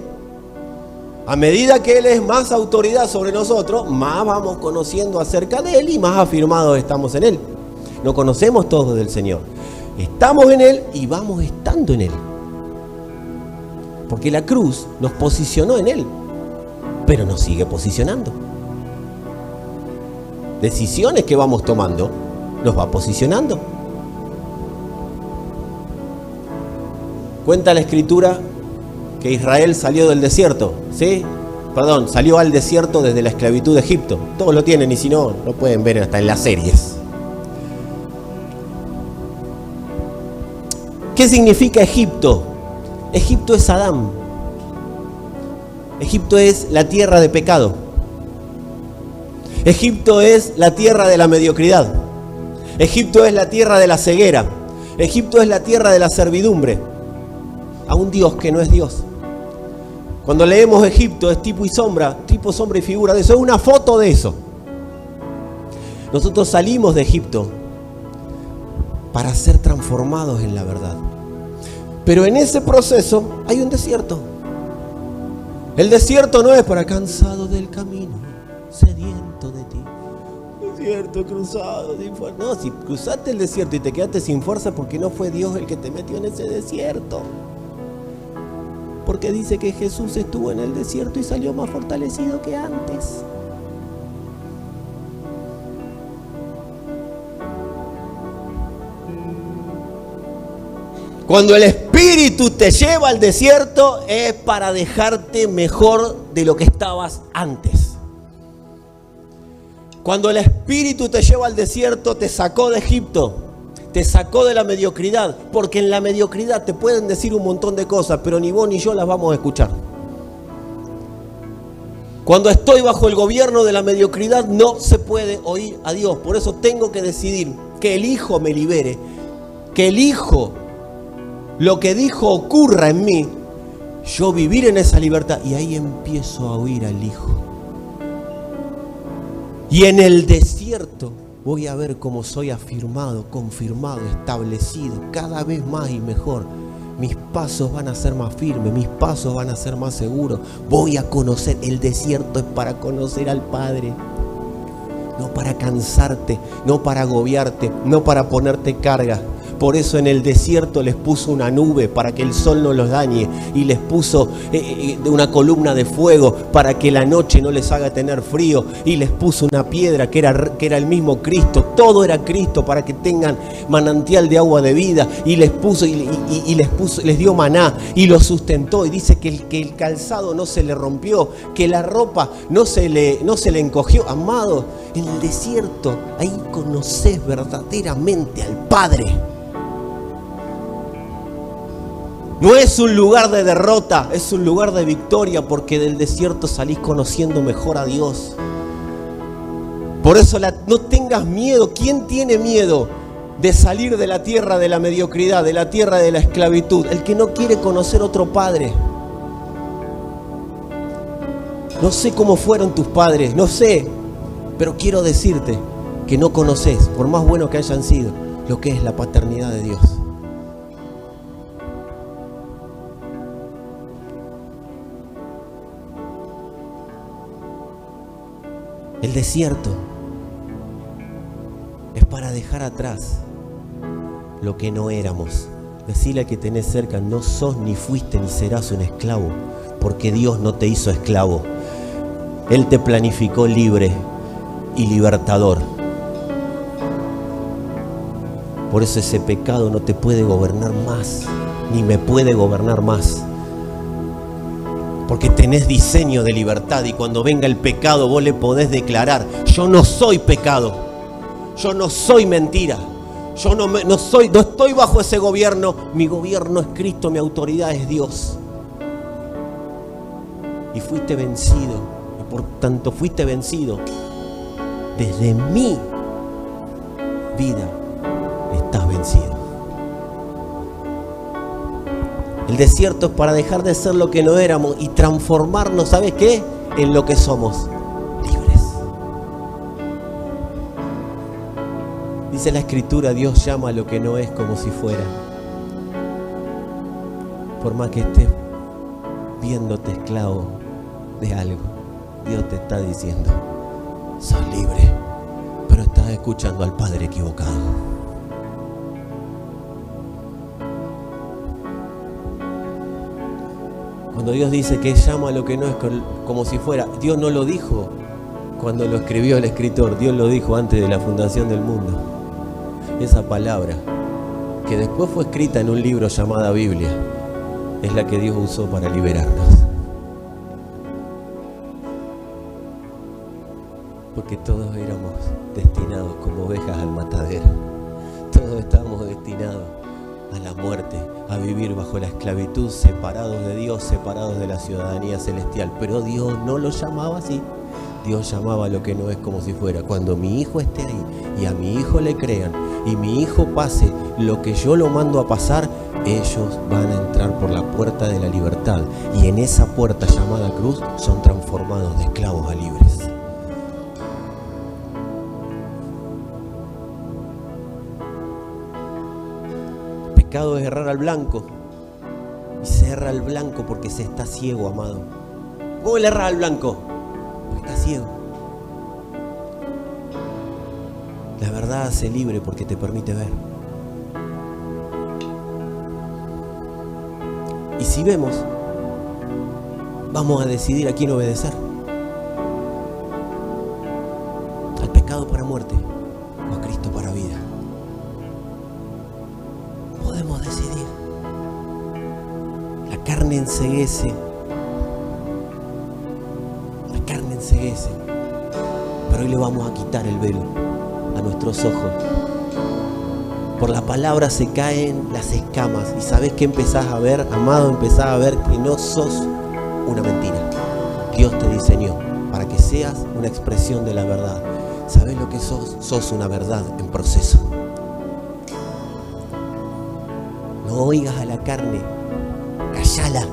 A medida que Él es más autoridad sobre nosotros, más vamos conociendo acerca de Él y más afirmados estamos en Él. No conocemos todo del Señor. Estamos en Él y vamos estando en Él. Porque la cruz nos posicionó en Él, pero nos sigue posicionando. Decisiones que vamos tomando nos va posicionando. Cuenta la Escritura que Israel salió del desierto, ¿sí? Perdón, salió al desierto desde la esclavitud de Egipto. Todos lo tienen y si no, lo pueden ver hasta en las series. ¿Qué significa Egipto? Egipto es Adán. Egipto es la tierra de pecado. Egipto es la tierra de la mediocridad. Egipto es la tierra de la ceguera. Egipto es la tierra de la servidumbre a un Dios que no es Dios. Cuando leemos Egipto es tipo, sombra y figura de eso. Es una foto de eso. Nosotros salimos de Egipto para ser transformados en la verdad. Pero en ese proceso hay un desierto. El desierto no es para cansado del camino, sediento de ti. Desierto cruzado sin fuerza. No, si cruzaste el desierto y te quedaste sin fuerza, porque no fue Dios el que te metió en ese desierto. Porque dice que Jesús estuvo en el desierto y salió más fortalecido que antes. Cuando el Espíritu te lleva al desierto es para dejarte mejor de lo que estabas antes. Cuando el Espíritu te lleva al desierto, te sacó de Egipto, te sacó de la mediocridad, porque en la mediocridad te pueden decir un montón de cosas, pero ni vos ni yo las vamos a escuchar. Cuando estoy bajo el gobierno de la mediocridad no se puede oír a Dios. Por eso tengo que decidir que el Hijo me libere, que el Hijo, lo que dijo ocurra en mí, yo vivir en esa libertad, y ahí empiezo a oír al Hijo. Y en el desierto voy a ver cómo soy afirmado, confirmado, establecido, cada vez más y mejor. Mis pasos van a ser más firmes, mis pasos van a ser más seguros. Voy a conocer, el desierto es para conocer al Padre. No para cansarte, no para agobiarte, no para ponerte carga. Por eso en el desierto les puso una nube para que el sol no los dañe, y les puso una columna de fuego para que la noche no les haga tener frío, y les puso una piedra que era el mismo Cristo. Todo era Cristo para que tengan manantial de agua de vida, y les puso les dio maná y los sustentó. Y dice que el calzado no se le rompió, que la ropa no se le encogió. Amado, en el desierto ahí conoces verdaderamente al Padre. No es un lugar de derrota, es un lugar de victoria, porque del desierto salís conociendo mejor a Dios. Por eso no tengas miedo. ¿Quién tiene miedo de salir de la tierra de la mediocridad, de la tierra de la esclavitud? El que no quiere conocer otro padre. No sé cómo fueron tus padres, no sé, pero quiero decirte que no conoces, por más buenos que hayan sido, lo que es la paternidad de Dios. El desierto es para dejar atrás lo que no éramos. Decile al que tenés cerca: no sos, ni fuiste, ni serás un esclavo, porque Dios no te hizo esclavo. Él te planificó libre y libertador. Por eso ese pecado no te puede gobernar más, ni me puede gobernar más. Porque tenés diseño de libertad, y cuando venga el pecado vos le podés declarar: yo no soy pecado, yo no soy mentira, yo no estoy bajo ese gobierno. Mi gobierno es Cristo, mi autoridad es Dios. Y fuiste vencido, y por tanto fuiste vencido. Desde mi vida estás vencido. El desierto es para dejar de ser lo que no éramos y transformarnos, ¿sabes qué? En lo que somos, libres. Dice la Escritura, Dios llama a lo que no es como si fuera. Por más que estés viéndote esclavo de algo, Dios te está diciendo, sos libre, pero estás escuchando al Padre equivocado. Cuando Dios dice que llama a lo que no es como si fuera, Dios no lo dijo cuando lo escribió el escritor, Dios lo dijo antes de la fundación del mundo. Esa palabra, que después fue escrita en un libro llamada Biblia, es la que Dios usó para liberarnos. Porque todos éramos destinados como ovejas al matadero. Todos estábamos destinados a la muerte, a vivir bajo la esclavitud, separados de Dios, separados de la ciudadanía celestial. Pero Dios no lo llamaba así. Dios llamaba a lo que no es como si fuera. Cuando mi hijo esté ahí y a mi hijo le crean y mi hijo pase lo que yo lo mando a pasar, ellos van a entrar por la puerta de la libertad. Y en esa puerta llamada cruz son transformados de esclavos a libres. Pecado es errar al blanco. Y se erra al blanco porque se está ciego, amado. ¿Cómo le erra al blanco? Porque está ciego. La verdad hace libre porque te permite ver. Y si vemos, vamos a decidir a quién obedecer. Al pecado para muerte o a Cristo para vida. Podemos decidir. La carne enceguece. La carne enceguece. Pero hoy le vamos a quitar el velo a nuestros ojos. Por la palabra se caen las escamas. Y sabes que empezás a ver, amado, empezás a ver que no sos una mentira. Dios te diseñó para que seas una expresión de la verdad. ¿Sabes lo que sos? Sos una verdad en proceso. No oigas a la carne, callala.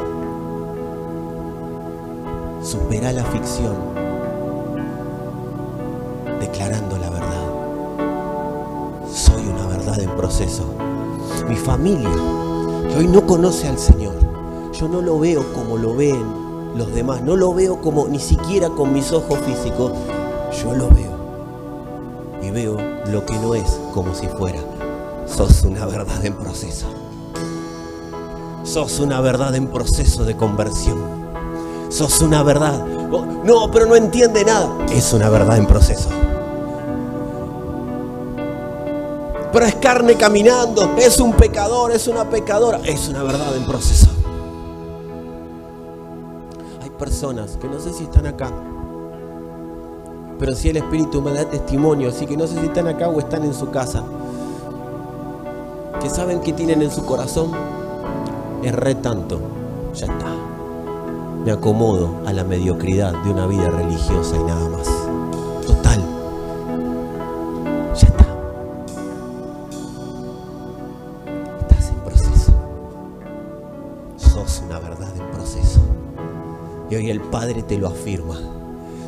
Supera la ficción, declarando la verdad. Soy una verdad en proceso. Mi familia, que hoy no conoce al Señor, yo no lo veo como lo ven los demás, no lo veo como ni siquiera con mis ojos físicos, yo lo veo. Y veo lo que no es como si fuera. Sos una verdad en proceso. Sos una verdad en proceso de conversión. Sos una verdad. Oh, no, pero no entiende nada. Es una verdad en proceso. Pero es carne caminando. Es un pecador, es una pecadora. Es una verdad en proceso. Hay personas que no sé si están acá, pero sí el Espíritu me da testimonio, así que no sé si están acá o están en su casa, que saben que tienen en su corazón: erré tanto, ya está, me acomodo a la mediocridad de una vida religiosa y nada más. Total, ya está. Estás en proceso. Sos una verdad en proceso. Y hoy el Padre te lo afirma.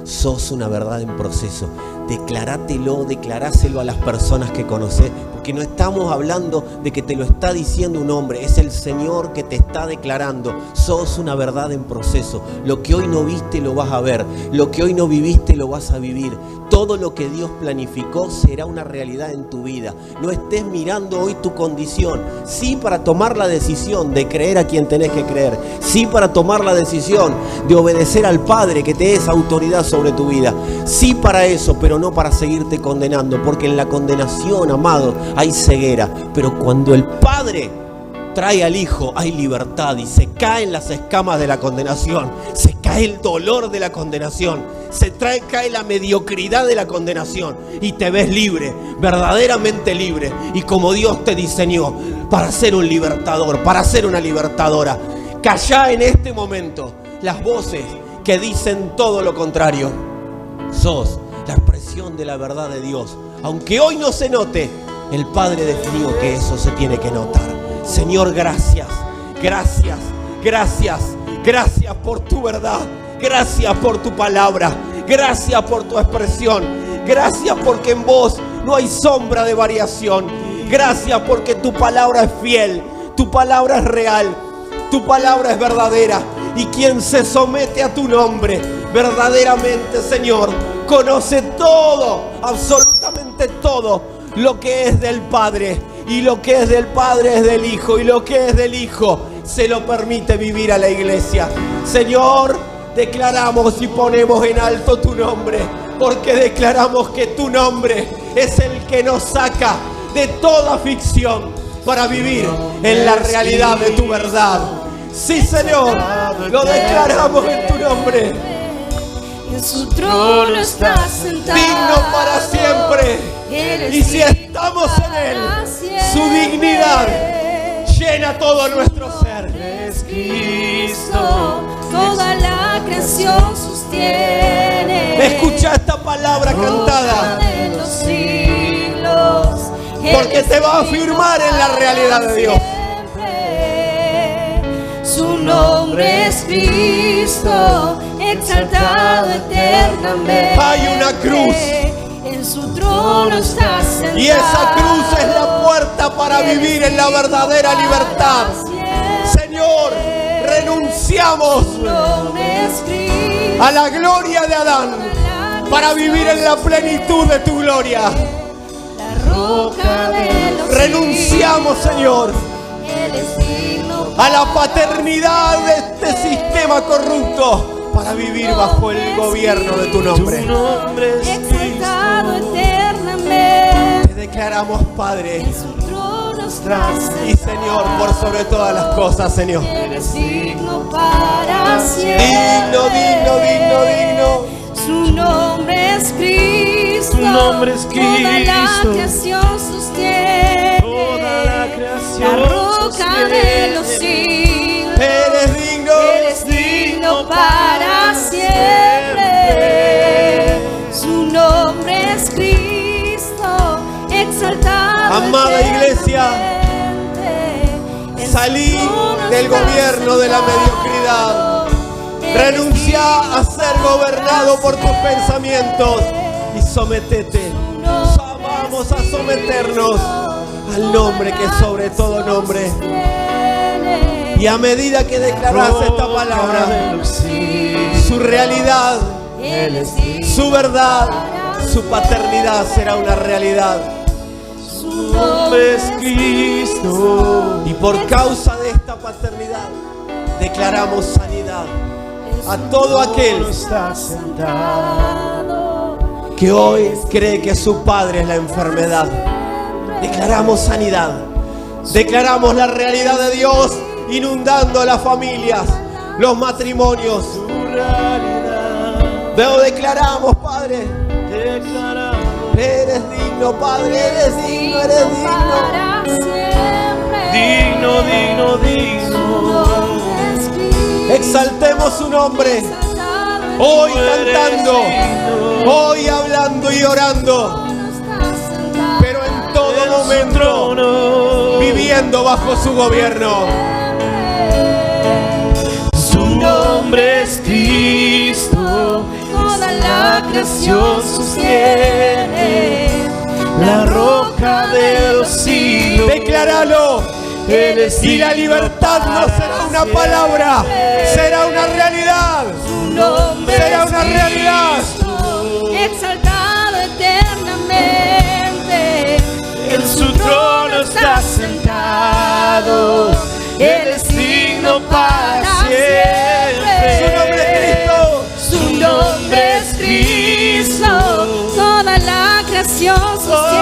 Sos una verdad en proceso. Declarátelo, declaráselo a las personas que conocés, porque no estamos hablando de que te lo está diciendo un hombre, es el Señor que te está declarando. Sos una verdad en proceso. Lo que hoy no viste lo vas a ver, lo que hoy no viviste lo vas a vivir. Todo lo que Dios planificó será una realidad en tu vida. No estés mirando hoy tu condición. Sí, para tomar la decisión de creer a quien tenés que creer. Sí, para tomar la decisión de obedecer al Padre que te es autoridad sobre tu vida. Sí, para eso, pero no para seguirte condenando. Porque en la condenación, amado, hay ceguera. Pero cuando el Padre trae al Hijo, hay libertad. Y se caen las escamas de la condenación. Se cae el dolor de la condenación. Cae la mediocridad de la condenación y te ves libre, verdaderamente libre. Y como Dios te diseñó para ser un libertador, para ser una libertadora. Callá en este momento las voces que dicen todo lo contrario. Sos la expresión de la verdad de Dios. Aunque hoy no se note, el Padre definió que eso se tiene que notar. Señor, gracias. Gracias, gracias, gracias por tu verdad. Gracias por tu palabra. Gracias por tu expresión. Gracias porque en vos no hay sombra de variación. Gracias porque tu palabra es fiel. Tu palabra es real. Tu palabra es verdadera. Y quien se somete a tu nombre, verdaderamente, Señor, conoce todo, absolutamente todo lo que es del Padre. Y lo que es del Padre es del Hijo. Y lo que es del Hijo se lo permite vivir a la iglesia. Señor, declaramos y ponemos en alto tu nombre, porque declaramos que tu nombre es el que nos saca de toda ficción para vivir en la realidad de tu verdad. Sí, Señor, lo declaramos en tu nombre. En su trono está sentado, digno para siempre. Y si estamos en Él, su dignidad llena todo nuestro ser. Es Cristo, toda la creación sostiene. Escucha esta palabra cantada, de los siglos, porque te va a afirmar en la realidad de Dios. Su nombre es Cristo, exaltado eternamente. Hay una cruz. En su trono está sentado. Y esa cruz es la puerta para vivir en la verdadera libertad. Señor, renunciamos a la gloria de Adán para vivir en la plenitud de tu gloria. Renunciamos, Señor, a la paternidad de este sistema corrupto para vivir bajo el gobierno de tu nombre. Exaltado eternamente. Te declaramos, Padre y Señor, por sobre todas las cosas, Señor. Eres digno para siempre. Digno, digno, digno, digno. Su nombre es Cristo. Su nombre es Cristo. Toda la creación sostiene. Toda la creación la roca sostiene. de los siglos. Eres digno. Eres digno para siempre. Su nombre es Cristo, exaltado. Amada iglesia, salí del gobierno de la mediocridad. Renuncia a ser gobernado por tus pensamientos y sometete. Vamos a someternos al nombre que es sobre todo nombre. Y a medida que declaras esta palabra, su realidad, su verdad, su paternidad será una realidad. Su nombre es Cristo. Y por causa de esta paternidad, declaramos sanidad a todo aquel Está sentado. que hoy cree que su padre es la enfermedad. Declaramos sanidad. Declaramos la realidad de Dios inundando las familias, los matrimonios. Su realidad. Lo declaramos, Padre. Declaramos. Eres digno, Padre, eres digno, eres digno. Para siempre. Digno, digno, digno. Exaltemos su nombre. Hoy cantando, hoy hablando y orando, pero en todo momento viviendo bajo su gobierno. Su nombre es Cristo. Toda la creación sostiene. La roca de los siglos. Decláralo. Y la libertad no será una palabra, será una realidad. Será una realidad. Exaltado eternamente. En su trono está sentado. Él es digno para siempre. Su nombre es Cristo. Su nombre es Cristo. Toda la creación sostiene.